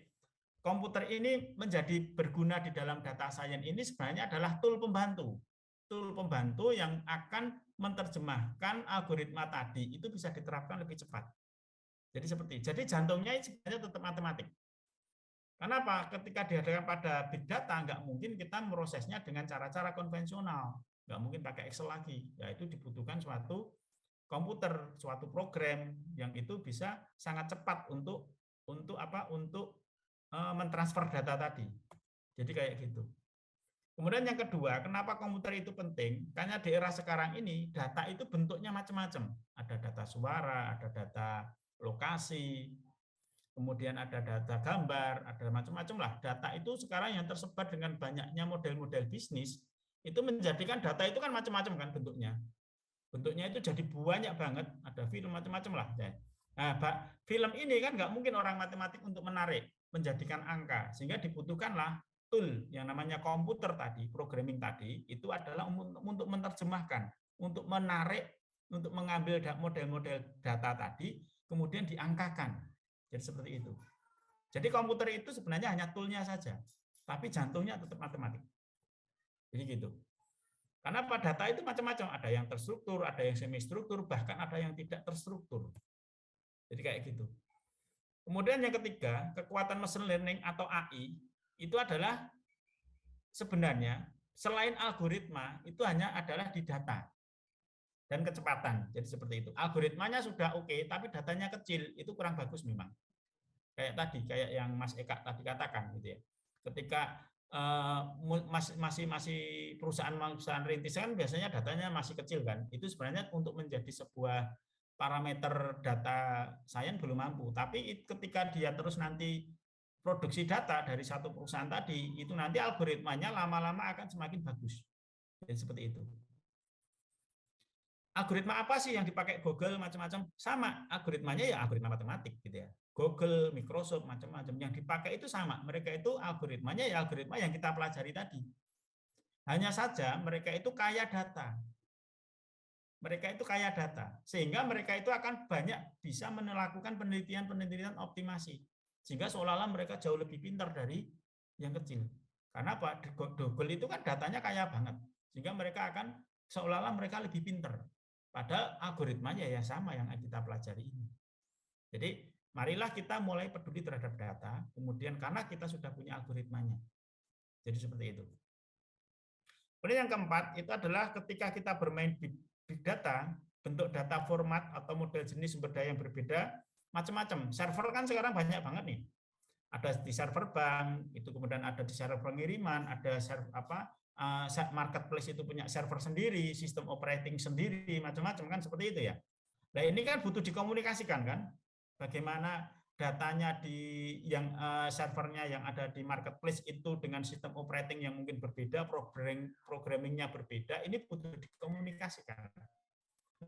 komputer ini menjadi berguna di dalam data science ini sebenarnya adalah tool pembantu yang akan menerjemahkan algoritma tadi itu bisa diterapkan lebih cepat. Jadi jantungnya sebenarnya tetap matematik. Kenapa? Ketika dihadapkan pada big data nggak mungkin kita memprosesnya dengan cara-cara konvensional, nggak mungkin pakai Excel lagi. Ya itu dibutuhkan suatu komputer, suatu program yang itu bisa sangat cepat untuk mentransfer data tadi. Jadi kayak gitu. Kemudian yang kedua, kenapa komputer itu penting? Karena di era sekarang ini data itu bentuknya macam-macam. Ada data suara, ada data lokasi, kemudian ada data gambar, ada macam-macam lah. Data itu sekarang yang tersebar dengan banyaknya model-model bisnis, itu menjadikan data itu kan macam-macam kan bentuknya. Bentuknya itu jadi banyak banget, ada film macam-macam lah. Nah, film ini kan nggak mungkin orang matematik untuk menarik, menjadikan angka, sehingga dibutuhkanlah tool yang namanya komputer tadi, programming tadi, itu adalah untuk menerjemahkan, untuk menarik, untuk mengambil model-model data tadi, kemudian diangkakan. Jadi seperti itu. Jadi komputer itu sebenarnya hanya toolnya saja, tapi jantungnya tetap matematik. Jadi gitu. Karena data itu macam-macam, ada yang terstruktur, ada yang semi struktur, bahkan ada yang tidak terstruktur. Jadi kayak gitu. Kemudian yang ketiga, kekuatan machine learning atau AI itu adalah sebenarnya selain algoritma itu hanya adalah di data dan kecepatan. Jadi seperti itu. Algoritmanya sudah oke, tapi datanya kecil, itu kurang bagus memang. Kayak tadi, kayak yang Mas Eka tadi katakan gitu ya. Ketika masih perusahaan rintisan biasanya datanya masih kecil kan. Itu sebenarnya untuk menjadi sebuah parameter data sains belum mampu. Tapi ketika dia terus nanti produksi data dari satu perusahaan tadi, itu nanti algoritmanya lama-lama akan semakin bagus. Jadi seperti itu. Algoritma apa sih yang dipakai Google macam-macam? Sama, algoritmanya ya algoritma matematik gitu ya. Google, Microsoft, macam-macam yang dipakai itu sama. Mereka itu algoritmanya ya algoritma yang kita pelajari tadi. Hanya saja mereka itu kaya data. Mereka itu kaya data. Sehingga mereka itu akan banyak bisa melakukan penelitian-penelitian optimasi. Sehingga seolah-olah mereka jauh lebih pintar dari yang kecil. Karena apa? Google itu kan datanya kaya banget. Sehingga mereka akan seolah-olah mereka lebih pintar. Padahal algoritmanya ya sama yang kita pelajari ini. Jadi marilah kita mulai peduli terhadap data, kemudian karena kita sudah punya algoritmanya. Jadi seperti itu. Kemudian yang keempat, itu adalah ketika kita bermain big data, bentuk data format atau model jenis sumber daya yang berbeda, macam-macam. Server kan sekarang banyak banget nih. Ada di server bank, itu kemudian ada di server pengiriman, ada server marketplace itu punya server sendiri, sistem operating sendiri, macam-macam kan seperti itu ya. Nah ini kan butuh dikomunikasikan kan, bagaimana datanya di yang servernya yang ada di marketplace itu dengan sistem operating yang mungkin berbeda, programmingnya berbeda, ini butuh dikomunikasikan.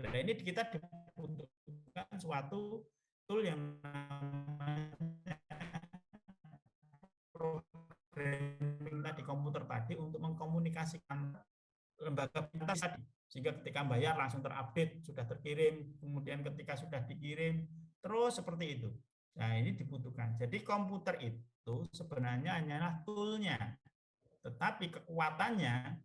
Nah ini kita dibutuhkan suatu tool yang namanya programming tadi, komputer tadi untuk mengkomunikasikan lembaga tadi, sehingga ketika bayar langsung terupdate, sudah terkirim, kemudian ketika sudah dikirim, terus seperti itu. Nah ini dibutuhkan. Jadi komputer itu sebenarnya hanyalah tool-nya, tetapi kekuatannya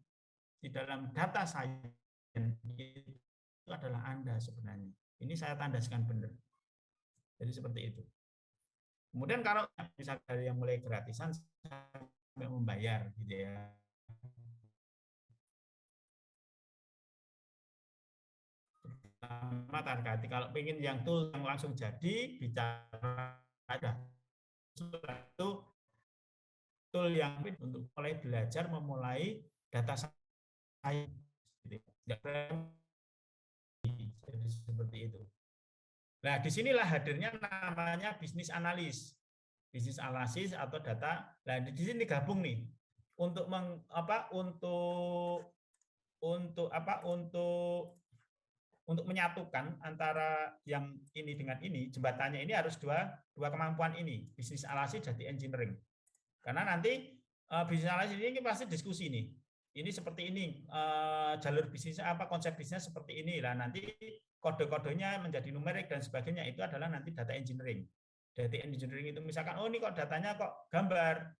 di dalam data science itu adalah Anda sebenarnya. Ini saya tandaskan benar. Jadi seperti itu. Kemudian kalau misalnya dari yang mulai gratisan sampai membayar gitu ya. Hati kalau pengen yang tool yang langsung jadi bicara ada itu tool yang untuk mulai belajar memulai data science jadi seperti itu. Nah, disinilah hadirnya namanya bisnis analis. Bisnis analisis atau data. Nah, di sini gabung nih untuk untuk menyatukan antara yang ini dengan ini, jembatannya ini harus dua kemampuan ini, bisnis analisis jadi engineering. Karena nanti bisnis analisis ini pasti diskusi nih. Ini seperti ini, jalur bisnis konsep bisnisnya seperti ini lah. Nanti kode-kodenya menjadi numerik dan sebagainya, itu adalah nanti data engineering. Data engineering itu misalkan, oh ini kok datanya kok gambar.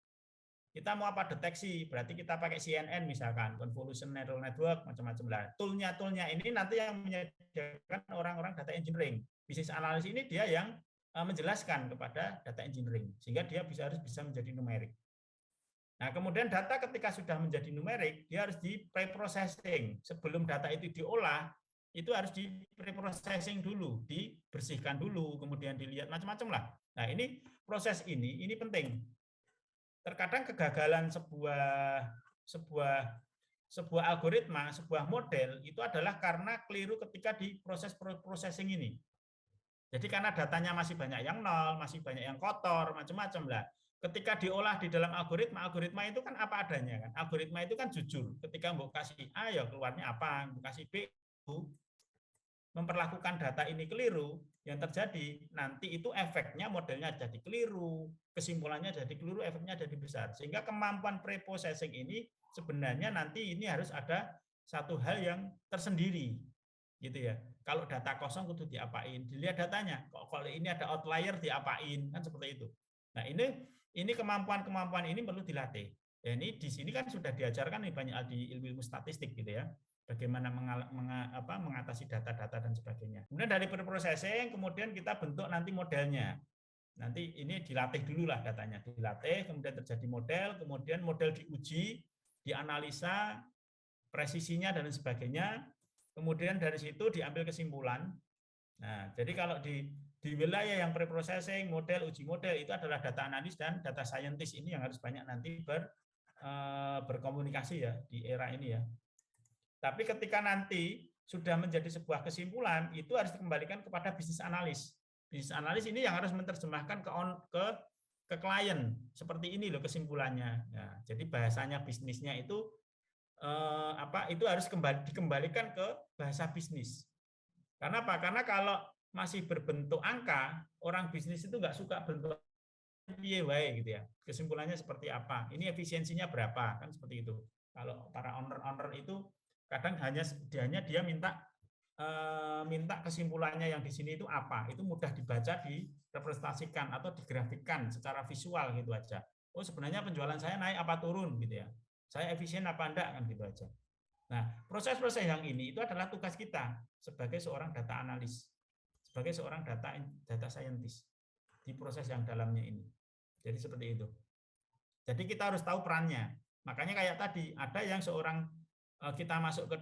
Kita mau apa deteksi, berarti kita pakai CNN misalkan, convolution neural network, macam-macam lah. Toolnya ini nanti yang menyediakan orang-orang data engineering. Bisnis analis ini dia yang menjelaskan kepada data engineering, sehingga dia harus bisa menjadi numerik. Nah, kemudian data ketika sudah menjadi numerik, dia harus di pre-processing. Sebelum data itu diolah, itu harus di pre-processing dulu, dibersihkan dulu, kemudian dilihat macam-macam lah. Nah, ini proses ini penting. Terkadang kegagalan sebuah algoritma, sebuah model itu adalah karena keliru ketika di proses processing ini. Jadi karena datanya masih banyak yang nol, masih banyak yang kotor, macam-macam lah. Ketika diolah di dalam algoritma itu kan apa adanya kan. Algoritma itu kan jujur. Ketika mau kasih A ya keluarnya apa, mau kasih B memperlakukan data ini keliru, yang terjadi nanti itu efeknya modelnya jadi keliru, kesimpulannya jadi keliru, efeknya jadi besar. Sehingga kemampuan pre-processing ini sebenarnya nanti ini harus ada satu hal yang tersendiri, gitu ya. Kalau data kosong kudu diapain, dilihat datanya. Kalau ini ada outlier diapain, kan seperti itu. Nah, ini kemampuan ini perlu dilatih. Ya, ini di sini kan sudah diajarkan nih banyak di ilmu statistik gitu ya. Bagaimana mengatasi data-data dan sebagainya. Kemudian dari pre-processing, kemudian kita bentuk nanti modelnya. Nanti ini dilatih dulu lah datanya, dilatih, kemudian terjadi model, kemudian model diuji, dianalisa, presisinya dan sebagainya. Kemudian dari situ diambil kesimpulan. Nah, jadi kalau di wilayah yang pre-processing, model, uji model itu adalah data analis dan data scientist ini yang harus banyak nanti berkomunikasi ya di era ini ya. Tapi ketika nanti sudah menjadi sebuah kesimpulan, itu harus dikembalikan kepada bisnis analis. Bisnis analis ini yang harus menerjemahkan ke klien. Seperti ini loh kesimpulannya. Nah, jadi bahasanya bisnisnya itu itu harus dikembalikan ke bahasa bisnis. Karena apa? Karena kalau masih berbentuk angka, orang bisnis itu nggak suka bentuk gitu ya. Kesimpulannya seperti apa? Ini efisiensinya berapa? Kan seperti itu. Kalau para owner itu kadang hanya dia minta kesimpulannya yang di sini itu apa, itu mudah dibaca, direpresentasikan atau digrafikkan secara visual gitu aja. Oh sebenarnya penjualan saya naik apa turun gitu ya, saya efisien apa enggak kan gitu aja. Nah proses-proses yang ini itu adalah tugas kita sebagai seorang data analis, sebagai seorang data scientist di proses yang dalamnya ini. Jadi seperti itu. Jadi kita harus tahu perannya. Makanya kayak tadi ada yang seorang kita masuk ke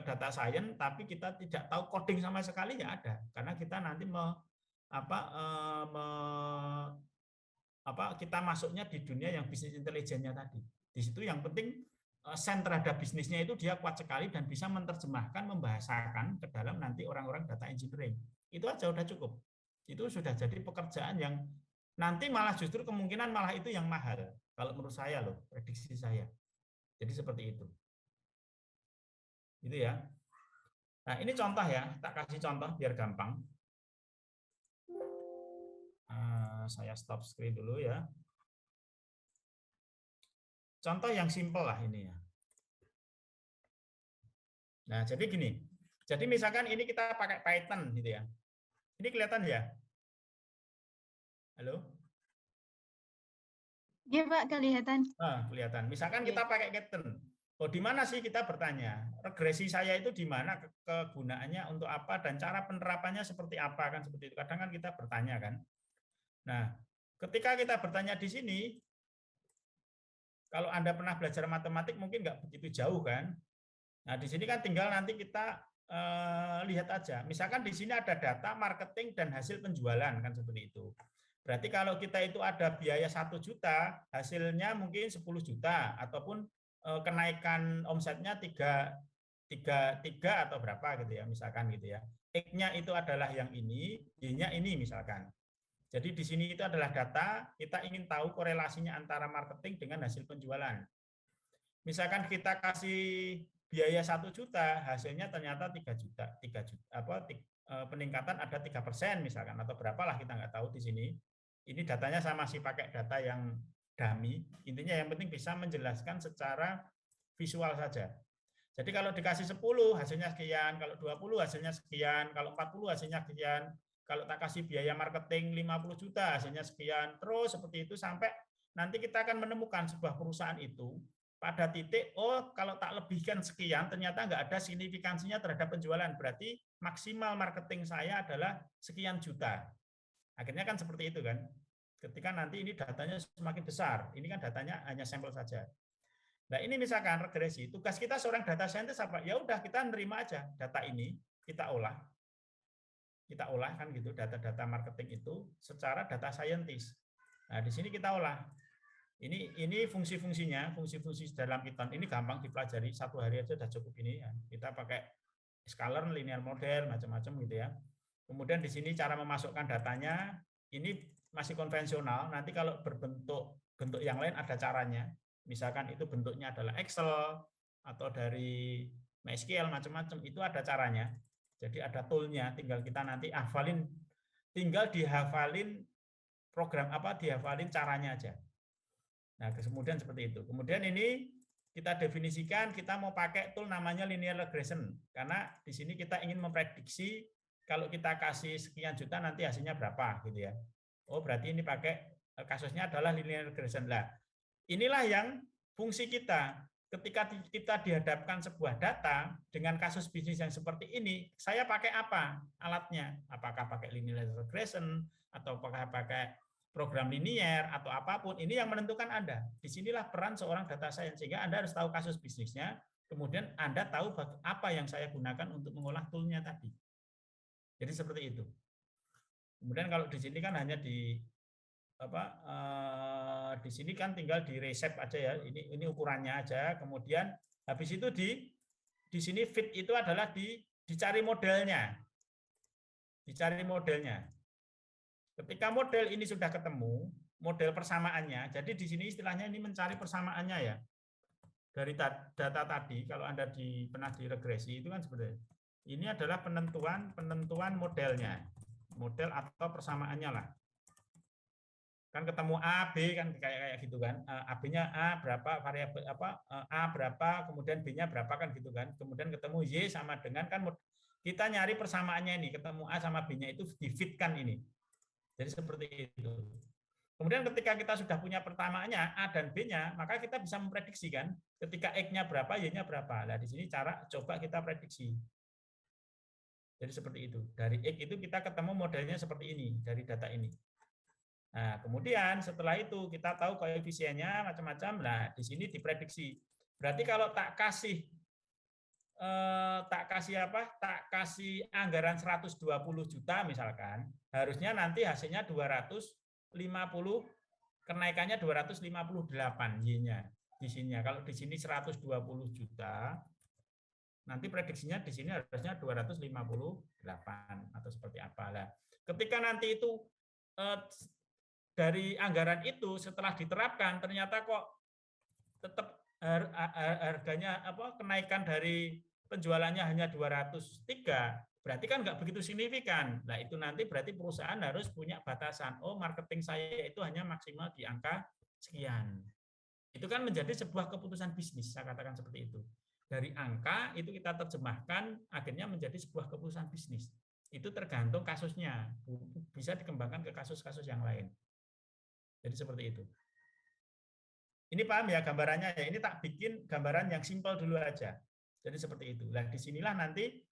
data science tapi kita tidak tahu coding sama sekali ya ada, karena kita nanti kita masuknya di dunia yang bisnis intelijennya tadi. Di situ yang penting sen terhadap bisnisnya itu dia kuat sekali dan bisa menerjemahkan, membahasakan ke dalam nanti orang-orang data engineering. Itu aja udah cukup. Itu sudah jadi pekerjaan yang nanti malah justru kemungkinan malah itu yang mahal. Kalau menurut saya loh, prediksi saya. Jadi seperti itu. Gitu ya. Nah, ini contoh ya, tak kasih contoh biar gampang. Saya stop screen dulu ya. Contoh yang simple lah ini ya. Nah, jadi gini. Jadi misalkan ini kita pakai Python gitu ya. Ini kelihatan ya? Halo? Iya, Pak, kelihatan. Kelihatan. Misalkan kita pakai Python. Oh, di mana sih kita bertanya? Regresi saya itu di mana, kegunaannya untuk apa, dan cara penerapannya seperti apa, kan seperti itu. Kadang kan kita bertanya kan. Nah, ketika kita bertanya di sini, kalau Anda pernah belajar matematik mungkin nggak begitu jauh kan. Nah, di sini kan tinggal nanti kita lihat aja. Misalkan di sini ada data marketing dan hasil penjualan kan seperti itu. Berarti kalau kita itu ada biaya 1 juta, hasilnya mungkin 10 juta ataupun kenaikan omsetnya 3 atau berapa gitu ya, misalkan gitu ya. X-nya itu adalah yang ini, Y-nya ini misalkan. Jadi di sini itu adalah data, kita ingin tahu korelasinya antara marketing dengan hasil penjualan. Misalkan kita kasih biaya 1 juta, hasilnya ternyata 3 juta, peningkatan ada 3% misalkan, atau berapalah kita nggak tahu di sini. Ini datanya saya masih pakai data yang dummy, intinya yang penting bisa menjelaskan secara visual saja. Jadi kalau dikasih 10 hasilnya sekian, kalau 20 hasilnya sekian, kalau 40 hasilnya sekian, kalau tak kasih biaya marketing 50 juta hasilnya sekian, terus seperti itu sampai nanti kita akan menemukan sebuah perusahaan itu pada titik, oh kalau tak lebihkan sekian ternyata nggak ada signifikansinya terhadap penjualan, berarti maksimal marketing saya adalah sekian juta. Akhirnya kan seperti itu kan. Ketika nanti ini datanya semakin besar, ini kan datanya hanya sampel saja. Nah, ini misalkan regresi, tugas kita seorang data scientist apa? Ya udah kita nerima aja data ini, kita olah kan gitu, data-data marketing itu secara data scientist. Nah, di sini kita olah. Ini fungsi-fungsinya, fungsi-fungsi dalam Python ini gampang dipelajari, 1 hari aja udah cukup ini ya. Kita pakai scalar, linear model, macam-macam gitu ya. Kemudian di sini cara memasukkan datanya, ini masih konvensional, nanti kalau bentuk yang lain ada caranya. Misalkan itu bentuknya adalah Excel atau dari MySQL macam-macam, itu ada caranya. Jadi ada toolnya, tinggal kita nanti hafalin, tinggal dihafalin program apa, dihafalin caranya aja. Nah, kemudian seperti itu. Kemudian ini kita definisikan, kita mau pakai tool namanya linear regression, karena di sini kita ingin memprediksi kalau kita kasih sekian juta nanti hasilnya berapa gitu ya. Oh, berarti ini pakai kasusnya adalah linear regression lah. Inilah yang fungsi kita. Ketika kita dihadapkan sebuah data dengan kasus bisnis yang seperti ini, saya pakai apa alatnya? Apakah pakai linear regression atau apakah pakai program linier atau apapun, ini yang menentukan Anda. Disinilah peran seorang data science, sehingga Anda harus tahu kasus bisnisnya, kemudian Anda tahu apa yang saya gunakan untuk mengolah toolnya tadi. Jadi seperti itu. Kemudian kalau di sini kan hanya di di sini kan tinggal di reshape aja ya. Ini ukurannya aja. Kemudian habis itu di sini fit itu adalah dicari modelnya. Dicari modelnya. Ketika model ini sudah ketemu, model persamaannya, jadi di sini istilahnya ini mencari persamaannya ya. Dari data tadi, kalau Anda pernah diregresi itu kan sebenarnya ini adalah penentuan modelnya. Model atau persamaannya lah. Kan ketemu A, B kan kayak gitu kan. AB-nya A berapa, variabel apa, A berapa, kemudian B-nya berapa kan gitu kan. Kemudian ketemu Y sama dengan kan kita nyari persamaannya ini, ketemu A sama B-nya itu difitkan ini. Jadi seperti itu. Kemudian ketika kita sudah punya pertamaannya A dan B-nya, maka kita bisa memprediksikan ketika X-nya berapa, Y-nya berapa. Nah, di sini cara coba kita prediksi. Jadi seperti itu. Dari X itu kita ketemu modelnya seperti ini dari data ini. Nah, kemudian setelah itu kita tahu koefisiennya macam-macam. Nah, di sini diprediksi. Berarti kalau tak kasih anggaran 120 juta misalkan, harusnya nanti hasilnya 250, kenaikannya 258 Y-nya di sini. Kalau di sini 120 juta, nanti prediksinya di sini harusnya 258 atau seperti apa. Nah, ketika nanti itu dari anggaran itu setelah diterapkan ternyata kok tetap harganya kenaikan dari penjualannya hanya 203, berarti kan nggak begitu signifikan. Nah, itu nanti berarti perusahaan harus punya batasan. Oh, marketing saya itu hanya maksimal di angka sekian. Itu kan menjadi sebuah keputusan bisnis, saya katakan seperti itu. Dari angka itu kita terjemahkan akhirnya menjadi sebuah keputusan bisnis. Itu tergantung kasusnya, bisa dikembangkan ke kasus-kasus yang lain. Jadi seperti itu. Ini paham ya gambarannya ya. Ini tak bikin gambaran yang simpel dulu aja. Jadi seperti itu. Nah, disinilah nanti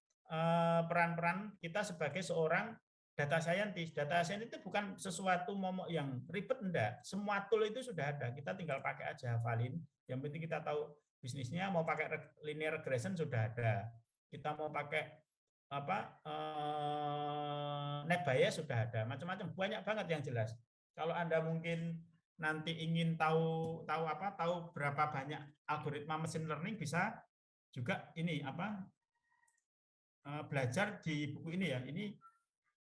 peran-peran kita sebagai seorang data scientist. Data scientist itu bukan sesuatu momok yang ribet, enggak. Semua tool itu sudah ada. Kita tinggal pakai aja, hafalin. Yang penting kita tahu bisnisnya, mau pakai linear regression sudah ada. Kita mau pakai net bias sudah ada. Macam-macam, banyak banget yang jelas. Kalau Anda mungkin nanti ingin tahu berapa banyak algoritma machine learning, bisa juga ini belajar di buku ini ya.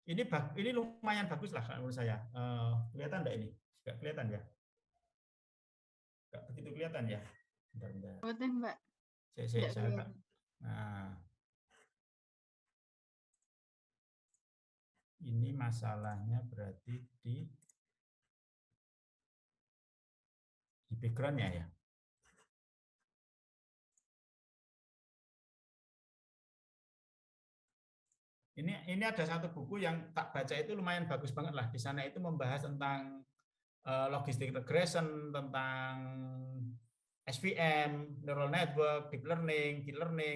Ini lumayan bagus lah menurut saya. Kelihatan enggak ini? Enggak kelihatan ya? Enggak begitu kelihatan ya? Bentar. Betul, Mbak. Nah, ini masalahnya berarti di background-nya ya. Ini ada satu buku yang tak baca itu lumayan bagus banget lah. Di sana itu membahas tentang logistic regression, tentang SVM, neural network, deep learning,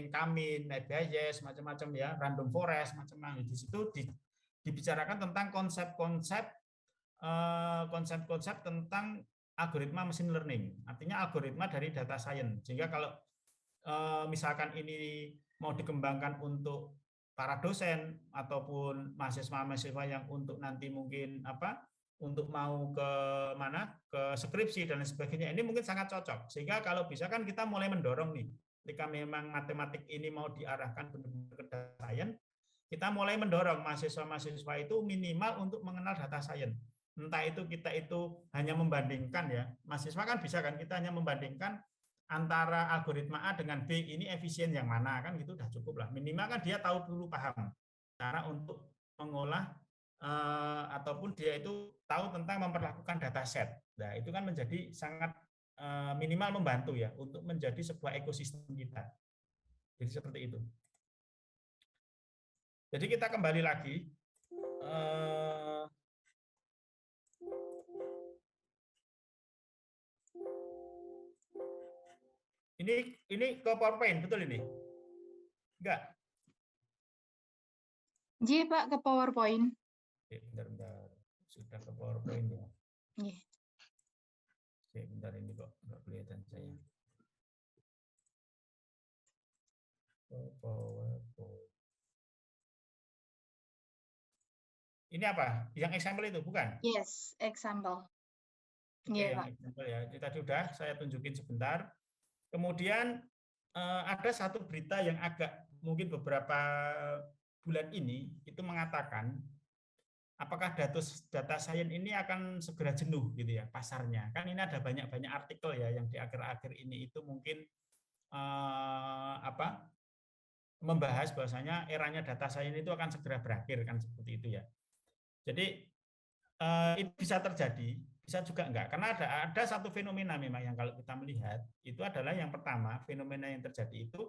K-mean, net bias, macam-macam ya, random forest, macam-macam. Di situ dibicarakan tentang konsep-konsep tentang algoritma machine learning, artinya algoritma dari data science. Sehingga kalau misalkan ini mau dikembangkan untuk para dosen ataupun mahasiswa-mahasiswa yang untuk nanti mungkin untuk mau ke mana, ke skripsi dan lain sebagainya, ini mungkin sangat cocok. Sehingga kalau bisa kan kita mulai mendorong nih, ketika memang matematik ini mau diarahkan benar-benar ke data science, kita mulai mendorong mahasiswa-mahasiswa itu minimal untuk mengenal data science. Entah itu kita itu hanya membandingkan ya, mahasiswa kan bisa kan, kita hanya membandingkan antara algoritma A dengan B ini efisien yang mana, kan gitu udah cukup lah. Minimal kan dia tahu dulu, paham cara untuk mengolah ataupun dia itu tahu tentang memperlakukan dataset. Nah, itu kan menjadi sangat minimal membantu ya untuk menjadi sebuah ekosistem kita. Jadi seperti itu. Jadi kita kembali lagi. Ini ke PowerPoint, betul ini? Enggak? Iya, Pak, ke PowerPoint. Oke, bentar. Sudah ke PowerPoint ya? Iya. Oke, bentar, ini kok enggak kelihatan saya. PowerPoint. Ini apa? Yang example itu, bukan? Yes, example. Oke, Iya, yang Pak. example ya. Ini tadi udah saya tunjukin sebentar. Kemudian ada satu berita yang agak mungkin beberapa bulan ini itu mengatakan apakah data science ini akan segera jenuh gitu ya pasarnya. Kan ini ada banyak-banyak artikel ya yang di akhir-akhir ini itu mungkin membahas bahwasanya eranya data science itu akan segera berakhir, kan seperti itu ya. Jadi itu bisa terjadi, bisa juga enggak, karena ada satu fenomena memang yang kalau kita melihat itu adalah yang pertama, fenomena yang terjadi itu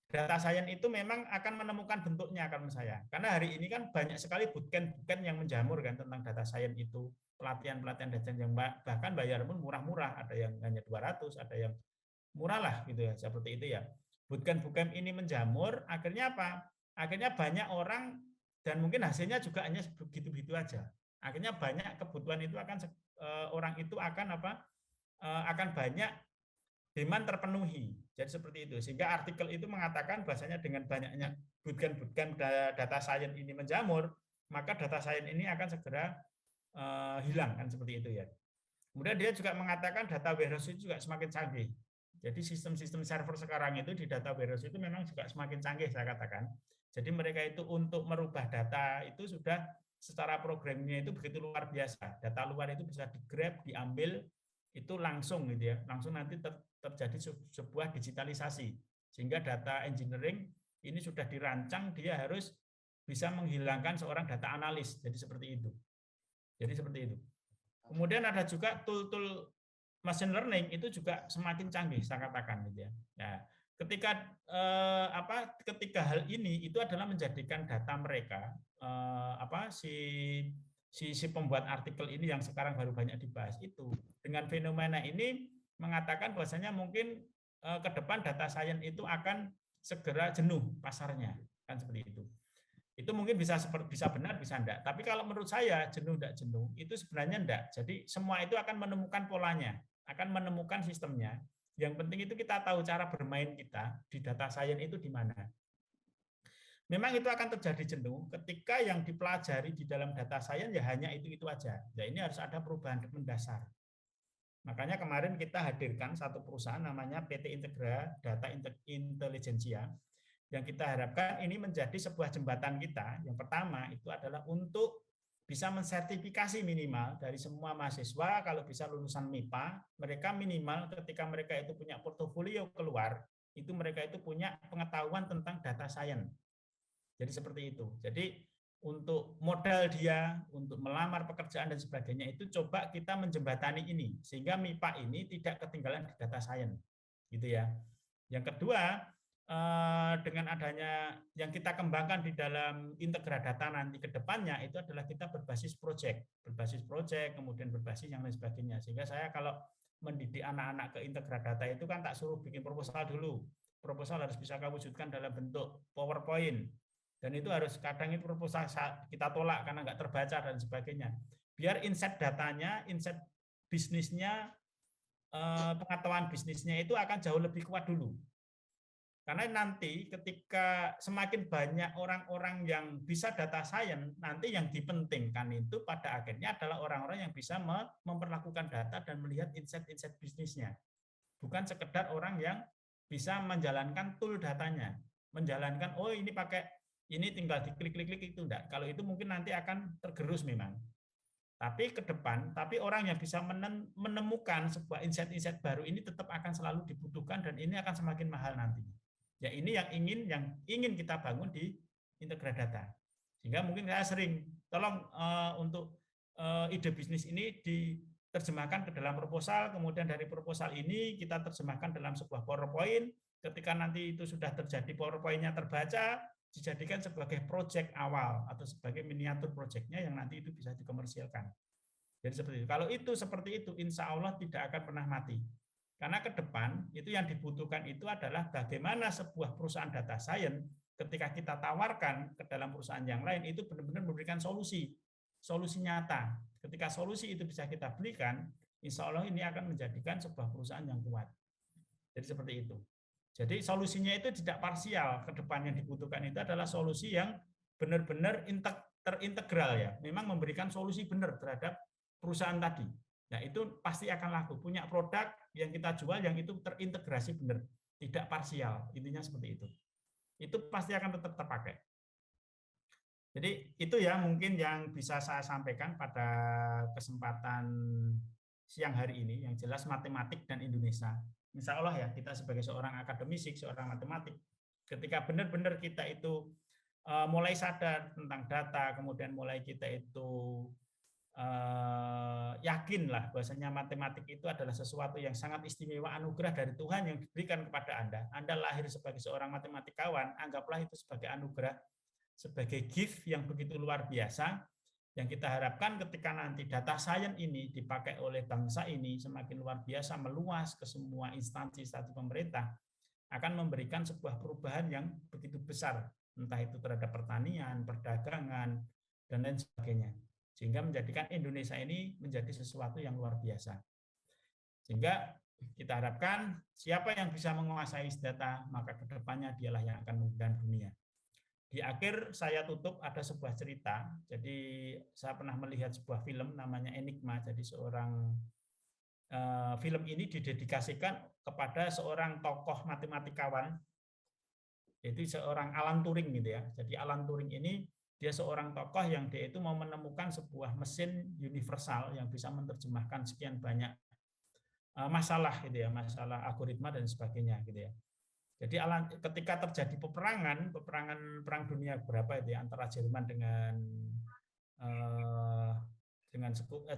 data science itu memang akan menemukan bentuknya kalau menurut saya, karena hari ini kan banyak sekali bootcamp yang menjamur kan tentang data science itu, pelatihan data science yang bahkan bayar pun murah-murah, ada yang hanya 200, ada yang murah lah gitu ya, seperti itu ya. Bootcamp ini menjamur, akhirnya apa? Akhirnya banyak orang dan mungkin hasilnya juga hanya begitu-begitu aja. Akhirnya banyak kebutuhan itu akan orang itu akan banyak demand terpenuhi. Jadi seperti itu. Sehingga artikel itu mengatakan bahasanya dengan banyaknya bootcamp data science ini menjamur, maka data science ini akan segera hilang, kan seperti itu ya. Kemudian dia juga mengatakan data warehouse itu juga semakin canggih. Jadi sistem-sistem server sekarang itu di data warehouse itu memang juga semakin canggih, saya katakan. Jadi mereka itu untuk merubah data itu sudah secara programnya itu begitu luar biasa. Data luar itu bisa di-grab, diambil, itu langsung gitu ya. Langsung nanti terjadi sebuah digitalisasi. Sehingga data engineering ini sudah dirancang, dia harus bisa menghilangkan seorang data analis. Jadi seperti itu. Jadi seperti itu. Kemudian ada juga tool-tool machine learning itu juga semakin canggih, saya katakan gitu ya. Nah, ketika hal ini itu adalah menjadikan data mereka si pembuat artikel ini yang sekarang baru banyak dibahas itu dengan fenomena ini mengatakan bahwasanya mungkin ke depan data science itu akan segera jenuh pasarnya, kan seperti itu. Itu mungkin bisa benar, bisa enggak. Tapi kalau menurut saya jenuh enggak jenuh, itu sebenarnya enggak. Jadi semua itu akan menemukan polanya, akan menemukan sistemnya. Yang penting itu kita tahu cara bermain kita di data science itu di mana. Memang itu akan terjadi jenuh ketika yang dipelajari di dalam data science ya hanya itu aja. Ya ini harus ada perubahan mendasar. Makanya kemarin kita hadirkan satu perusahaan namanya PT Integra Data Intelligensia, yang kita harapkan ini menjadi sebuah jembatan kita. Yang pertama itu adalah untuk bisa mensertifikasi minimal dari semua mahasiswa, kalau bisa lulusan MIPA, mereka minimal ketika mereka itu punya portofolio keluar, itu mereka itu punya pengetahuan tentang data science. Jadi seperti itu. Jadi untuk modal dia, untuk melamar pekerjaan dan sebagainya itu coba kita menjembatani ini, sehingga MIPA ini tidak ketinggalan di data science. Gitu ya. Yang kedua, dengan adanya yang kita kembangkan di dalam Integra Data nanti ke depannya itu adalah kita berbasis project, kemudian berbasis yang lain sebagainya. Sehingga saya kalau mendidik anak-anak ke Integra Data itu kan tak suruh bikin proposal dulu. Proposal harus bisa kamu wujudkan dalam bentuk PowerPoint. Dan itu harus kadang itu proposal kita tolak karena nggak terbaca dan sebagainya. Biar insight datanya, insight bisnisnya, pengetahuan bisnisnya itu akan jauh lebih kuat dulu. Karena nanti ketika semakin banyak orang-orang yang bisa data science, nanti yang dipentingkan itu pada akhirnya adalah orang-orang yang bisa memperlakukan data dan melihat insight-insight bisnisnya. Bukan sekedar orang yang bisa menjalankan tool datanya. Menjalankan, oh ini pakai, ini tinggal diklik-klik-klik itu enggak. Kalau itu mungkin nanti akan tergerus memang. Tapi ke depan, tapi orang yang bisa menemukan sebuah insight-insight baru ini tetap akan selalu dibutuhkan dan ini akan semakin mahal nantinya. Ya ini yang ingin kita bangun di Integra-Data. Sehingga mungkin saya sering tolong untuk ide bisnis ini diterjemahkan ke dalam proposal, kemudian dari proposal ini kita terjemahkan dalam sebuah PowerPoint. Ketika nanti itu sudah terjadi, PowerPoint-nya terbaca, dijadikan sebagai proyek awal atau sebagai miniatur proyeknya yang nanti itu bisa dikomersialkan. Jadi seperti itu. Kalau itu seperti itu, insya Allah tidak akan pernah mati. Karena ke depan itu yang dibutuhkan itu adalah bagaimana sebuah perusahaan data science ketika kita tawarkan ke dalam perusahaan yang lain itu benar-benar memberikan solusi nyata. Ketika solusi itu bisa kita belikan, insya Allah ini akan menjadikan sebuah perusahaan yang kuat. Jadi seperti itu. Jadi solusinya itu tidak parsial. Ke depan yang dibutuhkan itu adalah solusi yang benar-benar terintegral ya. Memang memberikan solusi benar terhadap perusahaan tadi. Nah itu pasti akan laku. Punya produk yang kita jual yang itu terintegrasi benar, tidak parsial. Intinya seperti itu. Itu pasti akan tetap terpakai. Jadi itu ya mungkin yang bisa saya sampaikan pada kesempatan siang hari ini. Yang jelas matematik dan Indonesia. Insya Allah ya kita sebagai seorang akademisi, seorang matematik, ketika benar-benar kita itu mulai sadar tentang data, kemudian mulai kita itu yakin lah bahwasanya matematik itu adalah sesuatu yang sangat istimewa, anugerah dari Tuhan yang diberikan kepada Anda. Anda lahir sebagai seorang matematikawan, anggaplah itu sebagai anugerah, sebagai gift yang begitu luar biasa. Yang kita harapkan ketika nanti data science ini dipakai oleh bangsa ini semakin luar biasa meluas ke semua instansi-instansi pemerintah, akan memberikan sebuah perubahan yang begitu besar, entah itu terhadap pertanian, perdagangan, dan lain sebagainya. Sehingga menjadikan Indonesia ini menjadi sesuatu yang luar biasa. Sehingga kita harapkan siapa yang bisa menguasai data, maka kedepannya dialah yang akan mengubah dunia. Di akhir saya tutup ada sebuah cerita. Jadi saya pernah melihat sebuah film namanya Enigma. Jadi film ini didedikasikan kepada seorang tokoh matematikawan, yaitu seorang Alan Turing gitu ya. Jadi Alan Turing ini dia seorang tokoh yang dia itu mau menemukan sebuah mesin universal yang bisa menerjemahkan sekian banyak masalah gitu ya, masalah algoritma dan sebagainya gitu ya. Jadi ketika terjadi perang dunia berapa itu ya, antara Jerman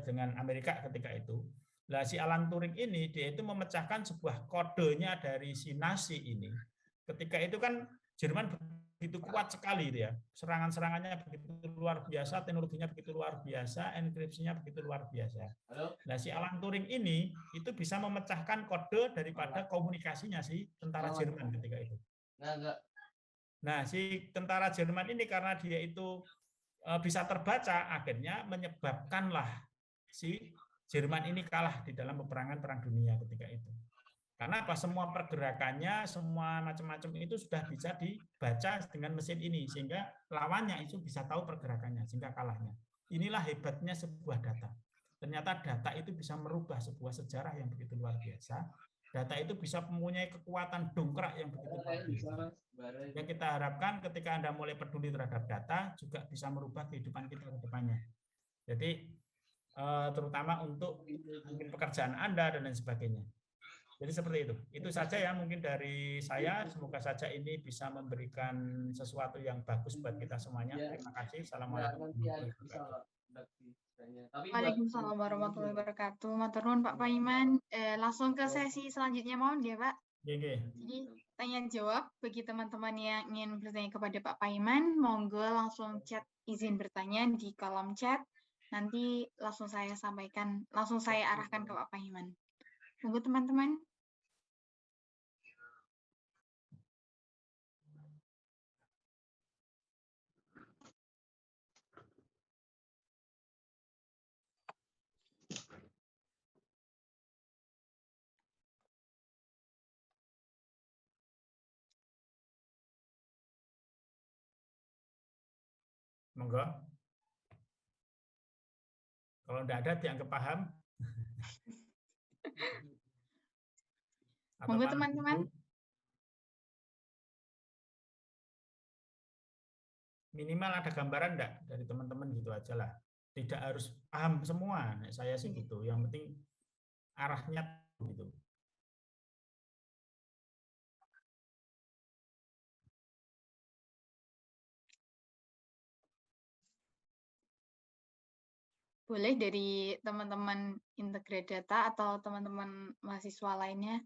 dengan Amerika ketika itu. Nah, si Alan Turing ini dia itu memecahkan sebuah kodenya dari si Nazi ini. Ketika itu kan Jerman begitu kuat sekali itu ya. Serangan-serangannya begitu luar biasa, teknologinya begitu luar biasa, enkripsinya begitu luar biasa. Nah, si Alan Turing ini itu bisa memecahkan kode daripada komunikasinya si tentara Jerman ketika itu. Nah, si tentara Jerman ini karena dia itu bisa terbaca, akhirnya menyebabkanlah si Jerman ini kalah di dalam peperangan Perang Dunia ketika itu. Karena apa? Semua pergerakannya, semua macam-macam itu sudah bisa dibaca dengan mesin ini, sehingga lawannya itu bisa tahu pergerakannya, sehingga kalahnya. Inilah hebatnya sebuah data. Ternyata data itu bisa merubah sebuah sejarah yang begitu luar biasa. Data itu bisa mempunyai kekuatan dongkrak yang begitu luar biasa. Yang kita harapkan ketika Anda mulai peduli terhadap data, juga bisa merubah kehidupan kita ke depannya. Jadi, terutama untuk mungkin pekerjaan Anda dan lain sebagainya. Jadi seperti itu. Itu saja ya mungkin dari saya. Semoga saja ini bisa memberikan sesuatu yang bagus buat kita semuanya. Terima kasih. Assalamualaikum warahmatullahi wabarakatuh. Waalaikumsalam warahmatullahi wabarakatuh. Matur nuwun Pak Paiman. Langsung ke sesi selanjutnya mohon ya Pak. Jadi tanya jawab bagi teman-teman yang ingin bertanya kepada Pak Paiman, monggo langsung chat izin bertanya di kolom chat. Nanti langsung saya sampaikan, langsung saya arahkan ke Pak Paiman. Monggo teman-teman. Monggo. Kalau tidak ada dianggap paham. Monggo teman-teman. Minimal ada gambaran enggak dari teman-teman gitu aja lah. Tidak harus paham semua. Nah, saya sih gitu. Yang penting arahnya gitu. Boleh dari teman-teman Integrate Data atau teman-teman mahasiswa lainnya.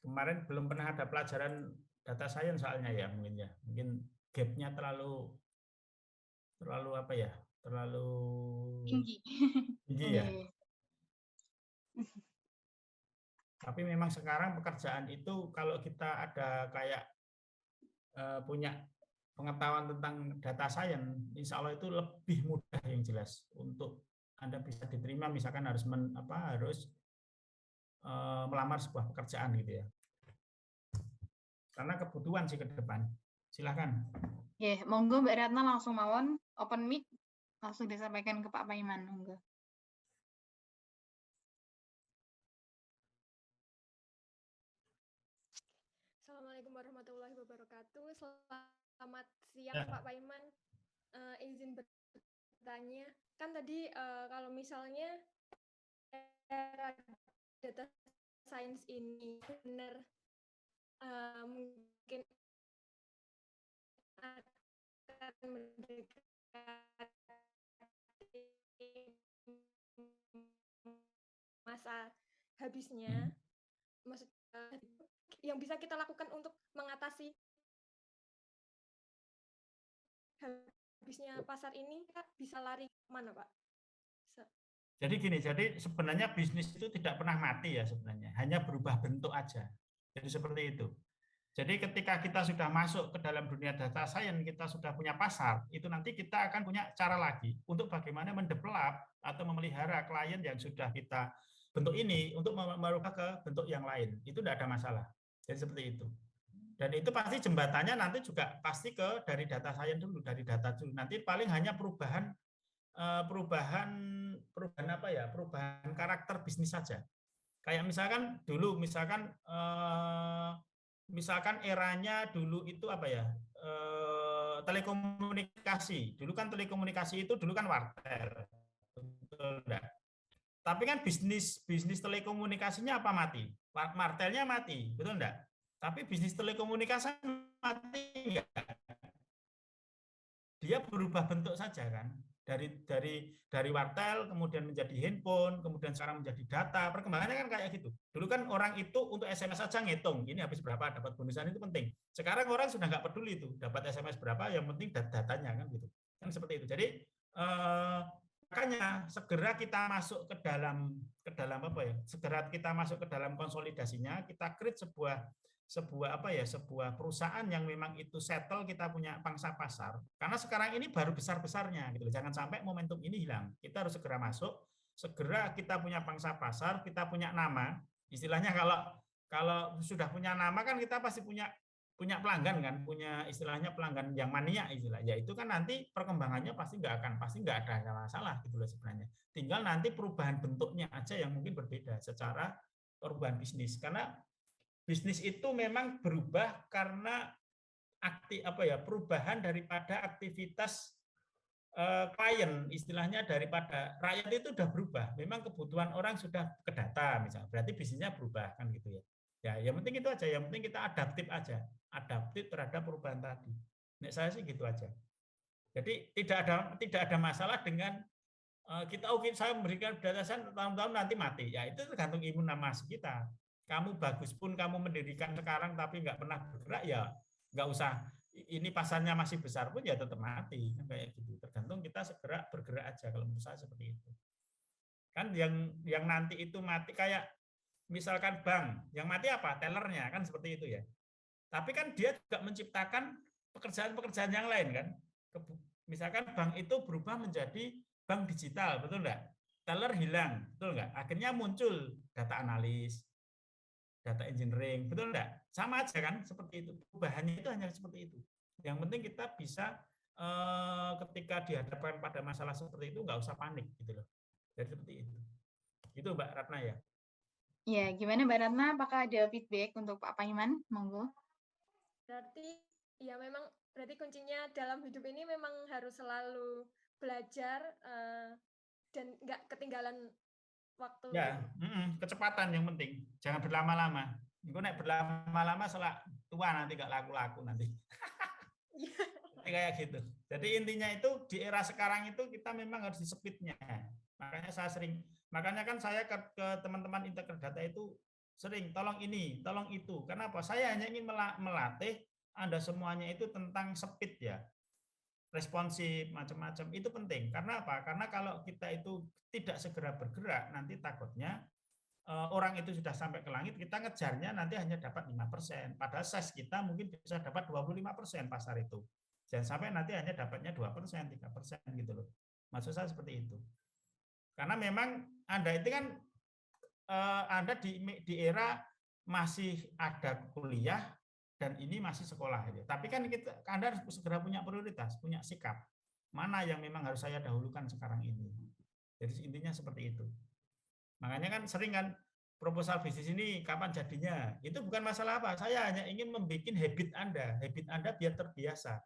Kemarin belum pernah ada pelajaran data science soalnya ya mungkin ya. Mungkin gap-nya terlalu apa ya? Terlalu Tinggi. Tinggi ya. Tapi memang sekarang pekerjaan itu kalau kita ada kayak punya pengetahuan tentang data science, insya Allah itu lebih mudah yang jelas untuk Anda bisa diterima, misalkan harus melamar sebuah pekerjaan gitu ya. Karena kebutuhan sih ke depan. Silakan. Ya, monggo Mbak Ratna langsung mawon open mic langsung disampaikan ke Pak Paiman, monggo. Assalamualaikum warahmatullahi wabarakatuh. Selamat siang Pak Paiman. Izin bertanya, kan tadi kalau misalnya era data science ini benar mungkin akan mendekati masa habisnya, maksud yang bisa kita lakukan untuk mengatasi habisnya pasar ini, kita bisa lari mana Pak? Jadi gini, jadi sebenarnya bisnis itu tidak pernah mati ya sebenarnya, hanya berubah bentuk aja. Jadi seperti itu. Jadi ketika kita sudah masuk ke dalam dunia data science, kita sudah punya pasar, itu nanti kita akan punya cara lagi untuk bagaimana mendevelop atau memelihara klien yang sudah kita bentuk ini untuk merubah ke bentuk yang lain. Itu tidak ada masalah. Jadi seperti itu. Dan itu pasti jembatannya nanti juga pasti ke dari data science dulu, dari data dulu. Nanti paling hanya perubahan apa ya? Perubahan karakter bisnis saja. Kayak misalkan dulu, misalkan eranya dulu itu apa ya? Telekomunikasi. Dulu kan telekomunikasi itu dulu kan wartel. Betul enggak? Tapi kan bisnis telekomunikasinya apa mati? Martelnya mati, betul enggak? Tapi bisnis telekomunikasi mati enggak? Dia berubah bentuk saja kan. Dari wartel kemudian menjadi handphone, kemudian sekarang menjadi data. Perkembangannya kan kayak gitu. Dulu kan orang itu untuk SMS saja ngitung, ini habis berapa, dapat bonusan itu penting. Sekarang orang sudah nggak peduli itu, dapat SMS berapa, yang penting datanya kan gitu. Kan seperti itu. Jadi makanya segera kita masuk ke dalam apa ya? Segera kita masuk ke dalam konsolidasinya, kita create sebuah perusahaan yang memang itu settle, kita punya pangsa pasar. Karena sekarang ini baru besar-besarnya gitu. Jangan sampai momentum ini hilang. Kita harus segera masuk, segera kita punya pangsa pasar, kita punya nama. Istilahnya kalau sudah punya nama kan kita pasti punya pelanggan kan, punya istilahnya pelanggan yang mania istilah. Ya itu kan nanti perkembangannya pasti nggak ada masalah gitu loh sebenarnya. Tinggal nanti perubahan bentuknya aja yang mungkin berbeda secara perubahan bisnis. Karena bisnis itu memang berubah karena perubahan daripada aktivitas klien, istilahnya daripada rakyat itu sudah berubah. Memang kebutuhan orang sudah ke data misalnya, berarti bisnisnya berubah kan gitu ya. Ya, yang penting itu aja, yang penting kita adaptif aja, adaptif terhadap perubahan tadi. Nek saya sih gitu aja. Jadi tidak ada masalah dengan saya memberikan data science tahun-tahun nanti mati. Ya itu tergantung imun nama kita. Kamu bagus pun kamu mendirikan sekarang tapi nggak pernah bergerak, ya nggak usah. Ini pasarnya masih besar pun ya tetap mati kan kayak gitu. Tergantung kita segera bergerak aja, kalau menurut saya seperti itu. Kan yang nanti itu mati kayak misalkan bank, yang mati apa? Tellernya kan seperti itu ya. Tapi kan dia juga menciptakan pekerjaan-pekerjaan yang lain kan. Misalkan bank itu berubah menjadi bank digital, betul nggak? Teller hilang, betul nggak? Akhirnya muncul data analis, data engineering, betul enggak? Sama aja kan seperti itu. Perubahannya itu hanya seperti itu. Yang penting kita bisa ketika dihadapkan pada masalah seperti itu nggak usah panik gitu loh. Jadi seperti itu. Itu Mbak Ratna ya. Ya, gimana Mbak Ratna? Apakah ada feedback untuk Pak Paiman? Monggo. Berarti ya memang berarti kuncinya dalam hidup ini memang harus selalu belajar dan nggak ketinggalan waktu. Ya, kecepatan yang penting. Jangan berlama-lama. Engko nek berlama-lama salah tua nanti nggak laku-laku nanti. Kayak gitu. Jadi intinya itu di era sekarang itu kita memang harus di speed-nya. Makanya kan saya ke teman-teman integrator data itu sering tolong ini, tolong itu. Kenapa? Saya hanya ingin melatih Anda semuanya itu tentang speed ya. Responsif macam-macam itu penting. Karena apa? Karena kalau kita itu tidak segera bergerak, nanti takutnya orang itu sudah sampai ke langit, kita ngejarnya nanti hanya dapat 5%. Padahal size kita mungkin bisa dapat 25% pasar itu. Jangan sampai nanti hanya dapatnya 2%, 3% gitu loh. Maksud saya seperti itu. Karena memang Anda itu kan Anda di era masih ada kuliah dan ini masih sekolah gitu. Tapi kan Anda harus segera punya prioritas, punya sikap. Mana yang memang harus saya dahulukan sekarang ini. Jadi intinya seperti itu. Makanya kan sering kan proposal bisnis ini kapan jadinya? Itu bukan masalah apa. Saya hanya ingin membuat habit Anda biar terbiasa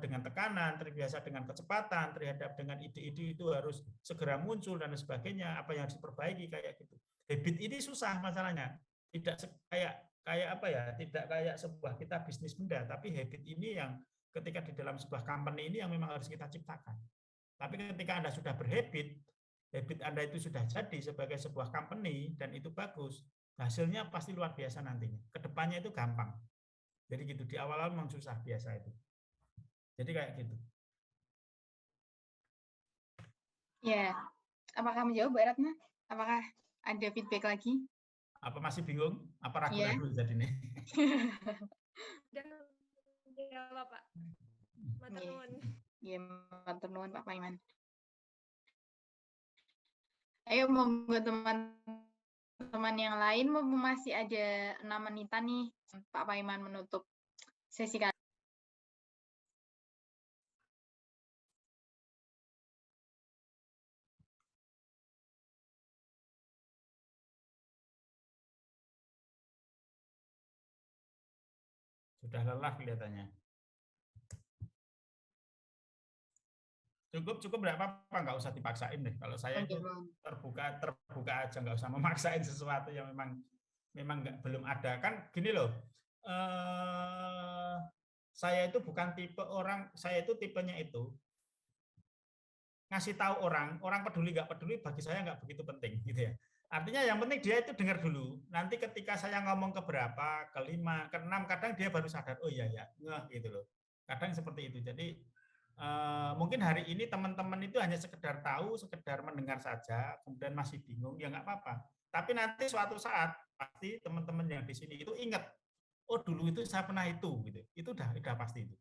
dengan tekanan, terbiasa dengan kecepatan, terhadap dengan ide-ide itu harus segera muncul dan sebagainya. Apa yang harus diperbaiki kayak gitu. Habit ini susah masalahnya. Tidak kayak apa ya? Tidak kayak sebuah kita bisnis benda, tapi habit ini yang ketika di dalam sebuah company ini yang memang harus kita ciptakan. Tapi ketika Anda sudah berhabit Anda itu sudah jadi sebagai sebuah company dan itu bagus, hasilnya pasti luar biasa nantinya. Kedepannya itu gampang. Jadi gitu, di awal-awal memang susah biasa itu. Jadi kayak gitu. Ya, apakah menjawab Mbak Ratna? Apakah ada feedback lagi? Apa masih bingung? Apa ragu-ragu jadi nih? Ya, Pak. Matur nuwun. Iya, matur nuwun Pak Paiman. Ayo monggo teman-teman yang lain, masih ada 6 menitan nih Pak Paiman menutup sesi kali. Sudah lelah kelihatannya. Cukup enggak apa-apa, nggak usah dipaksain deh. Kalau saya itu terbuka aja, nggak usah memaksain sesuatu yang memang belum ada. Kan gini loh, saya itu bukan tipe orang, saya itu tipenya itu ngasih tahu orang peduli nggak peduli bagi saya nggak begitu penting gitu ya. Artinya yang penting dia itu dengar dulu. Nanti ketika saya ngomong ke berapa, ke 5, ke 6, kadang dia baru sadar, oh iya ya, gitu loh. Kadang seperti itu. Jadi mungkin hari ini teman-teman itu hanya sekedar tahu, sekedar mendengar saja, kemudian masih bingung, ya nggak apa-apa. Tapi nanti suatu saat pasti teman-teman yang di sini itu ingat, oh dulu itu saya pernah itu, gitu. Itu udah pasti itu.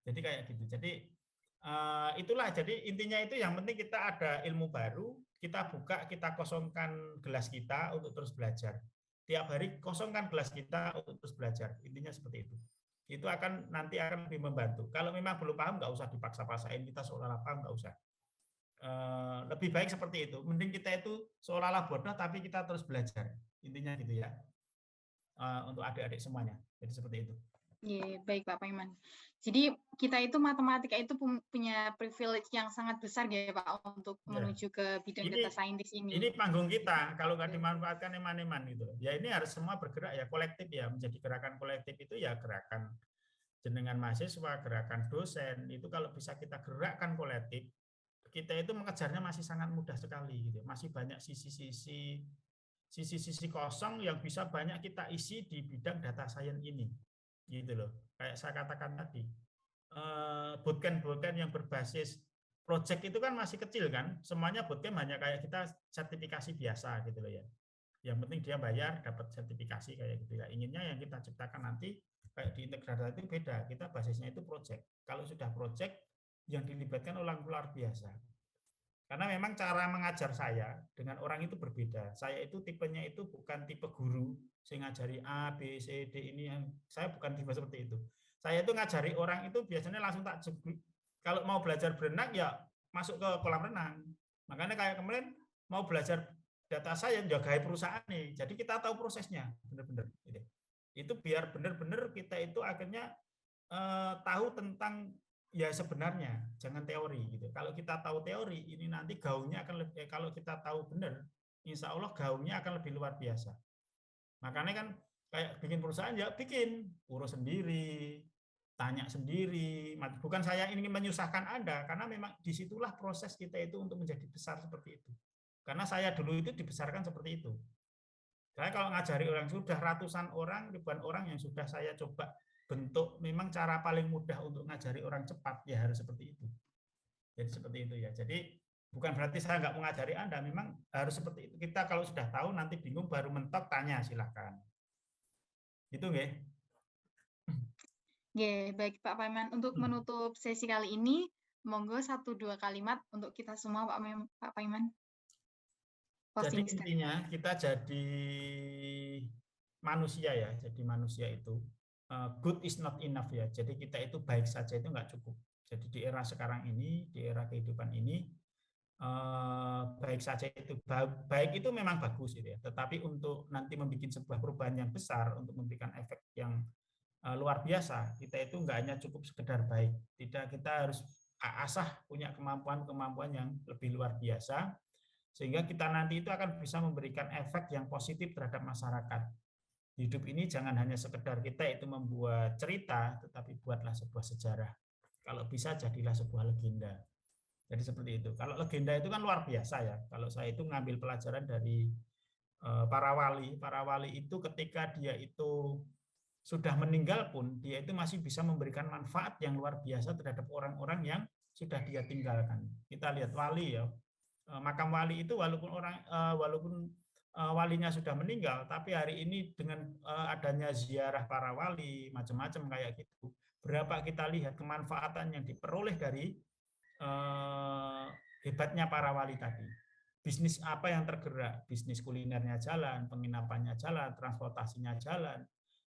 Jadi kayak gitu. Jadi itulah. Jadi intinya itu yang penting kita ada ilmu baru, kita buka, kita kosongkan gelas kita untuk terus belajar. Tiap hari kosongkan gelas kita untuk terus belajar. Intinya seperti itu. Itu nanti akan lebih membantu. Kalau memang belum paham, nggak usah dipaksa-paksain kita seolah-olah paham, nggak usah. Lebih baik seperti itu. Mending kita itu seolah-olah bodoh, tapi kita terus belajar. Intinya gitu ya. Untuk adik-adik semuanya. Jadi seperti itu. Iya, baik Pak Paiman. Jadi kita itu matematika itu punya privilege yang sangat besar ya Pak untuk menuju ke bidang data scientist ini. Ini panggung kita, kalau nggak dimanfaatkan eman-eman gitu. Ya ini harus semua bergerak ya, kolektif ya, menjadi gerakan kolektif itu ya gerakan jenengan mahasiswa, gerakan dosen, itu kalau bisa kita gerakkan kolektif, kita itu mengejarnya masih sangat mudah sekali gitu. Masih banyak sisi-sisi kosong yang bisa banyak kita isi di bidang data science ini. Gitu loh. Kayak saya katakan tadi, bootcamp yang berbasis project itu kan masih kecil kan, semuanya bootcamp hanya kayak kita sertifikasi biasa gitu loh ya. Yang penting dia bayar dapat sertifikasi kayak gitu ya. Inginnya yang kita ciptakan nanti kayak di integrator itu beda, kita basisnya itu project. Kalau sudah project yang dilibatkan orang luar biasa. Karena memang cara mengajar saya dengan orang itu berbeda. Saya itu tipenya itu bukan tipe guru, saya ngajari A, B, C, D ini yang saya bukan tipe seperti itu. Saya itu ngajari orang itu biasanya langsung tak jebuk. Kalau mau belajar berenang ya masuk ke kolam renang. Makanya kayak kemarin mau belajar data science ya gaya perusahaan nih. Jadi kita tahu prosesnya benar-benar. Itu biar benar-benar kita itu akhirnya tahu tentang ya sebenarnya, jangan teori gitu. Kalau kita tahu teori, ini nanti gaungnya akan lebih, kalau kita tahu benar, insya Allah gaungnya akan lebih luar biasa. Makanya kan kayak bikin perusahaan ya bikin, urus sendiri, tanya sendiri. Bukan saya ingin menyusahkan Anda, karena memang disitulah proses kita itu untuk menjadi besar seperti itu. Karena saya dulu itu dibesarkan seperti itu. Saya kalau ngajari orang sudah ratusan orang, ribuan orang yang sudah saya coba bentuk memang cara paling mudah untuk ngajari orang cepat ya harus seperti itu. Jadi seperti itu ya. Jadi bukan berarti saya nggak mengajari Anda, memang harus seperti itu. Kita kalau sudah tahu nanti bingung baru mentok tanya silahkan. Itu nggih. Oke, baik Pak Paiman. Untuk menutup sesi kali ini, monggo 1-2 kalimat untuk kita semua Pak Paiman. Jadi intinya kita jadi manusia ya. Jadi manusia itu good is not enough ya. Jadi kita itu baik saja itu nggak cukup. Jadi di era sekarang ini, di era kehidupan ini, baik saja itu baik itu memang bagus gitu ya. Tetapi untuk nanti membuat sebuah perubahan yang besar, untuk memberikan efek yang luar biasa, kita itu nggak hanya cukup sekedar baik. Tidak, kita harus asah punya kemampuan yang lebih luar biasa, sehingga kita nanti itu akan bisa memberikan efek yang positif terhadap masyarakat. Hidup ini jangan hanya sekedar kita itu membuat cerita, tetapi buatlah sebuah sejarah. Kalau bisa jadilah sebuah legenda. Jadi seperti itu. Kalau legenda itu kan luar biasa ya. Kalau saya itu ngambil pelajaran dari para wali. Para wali itu ketika dia itu sudah meninggal pun, dia itu masih bisa memberikan manfaat yang luar biasa terhadap orang-orang yang sudah dia tinggalkan. Kita lihat wali ya. Makam wali itu walaupun walinya sudah meninggal, tapi hari ini dengan adanya ziarah para wali macam-macam kayak gitu, berapa kita lihat kemanfaatan yang diperoleh dari hebatnya para wali tadi. Bisnis apa yang tergerak? Bisnis kulinernya jalan, penginapannya jalan, transportasinya jalan,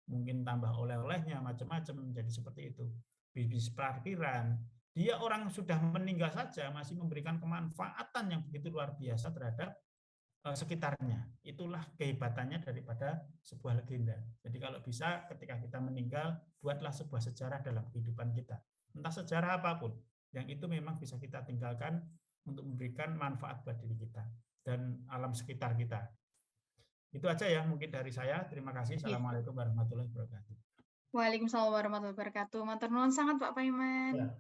mungkin tambah oleh-olehnya macam-macam, jadi seperti itu. Bisnis parkiran, dia orang sudah meninggal saja masih memberikan kemanfaatan yang begitu luar biasa terhadap sekitarnya. Itulah kehebatannya daripada sebuah legenda. Jadi kalau bisa ketika kita meninggal, buatlah sebuah sejarah dalam kehidupan kita. Entah sejarah apapun, yang itu memang bisa kita tinggalkan untuk memberikan manfaat buat diri kita dan alam sekitar kita. Itu aja ya mungkin dari saya. Terima kasih. Assalamualaikum warahmatullahi wabarakatuh. Waalaikumsalam warahmatullahi wabarakatuh. Matur nuwun sangat Pak Paiman. Ya.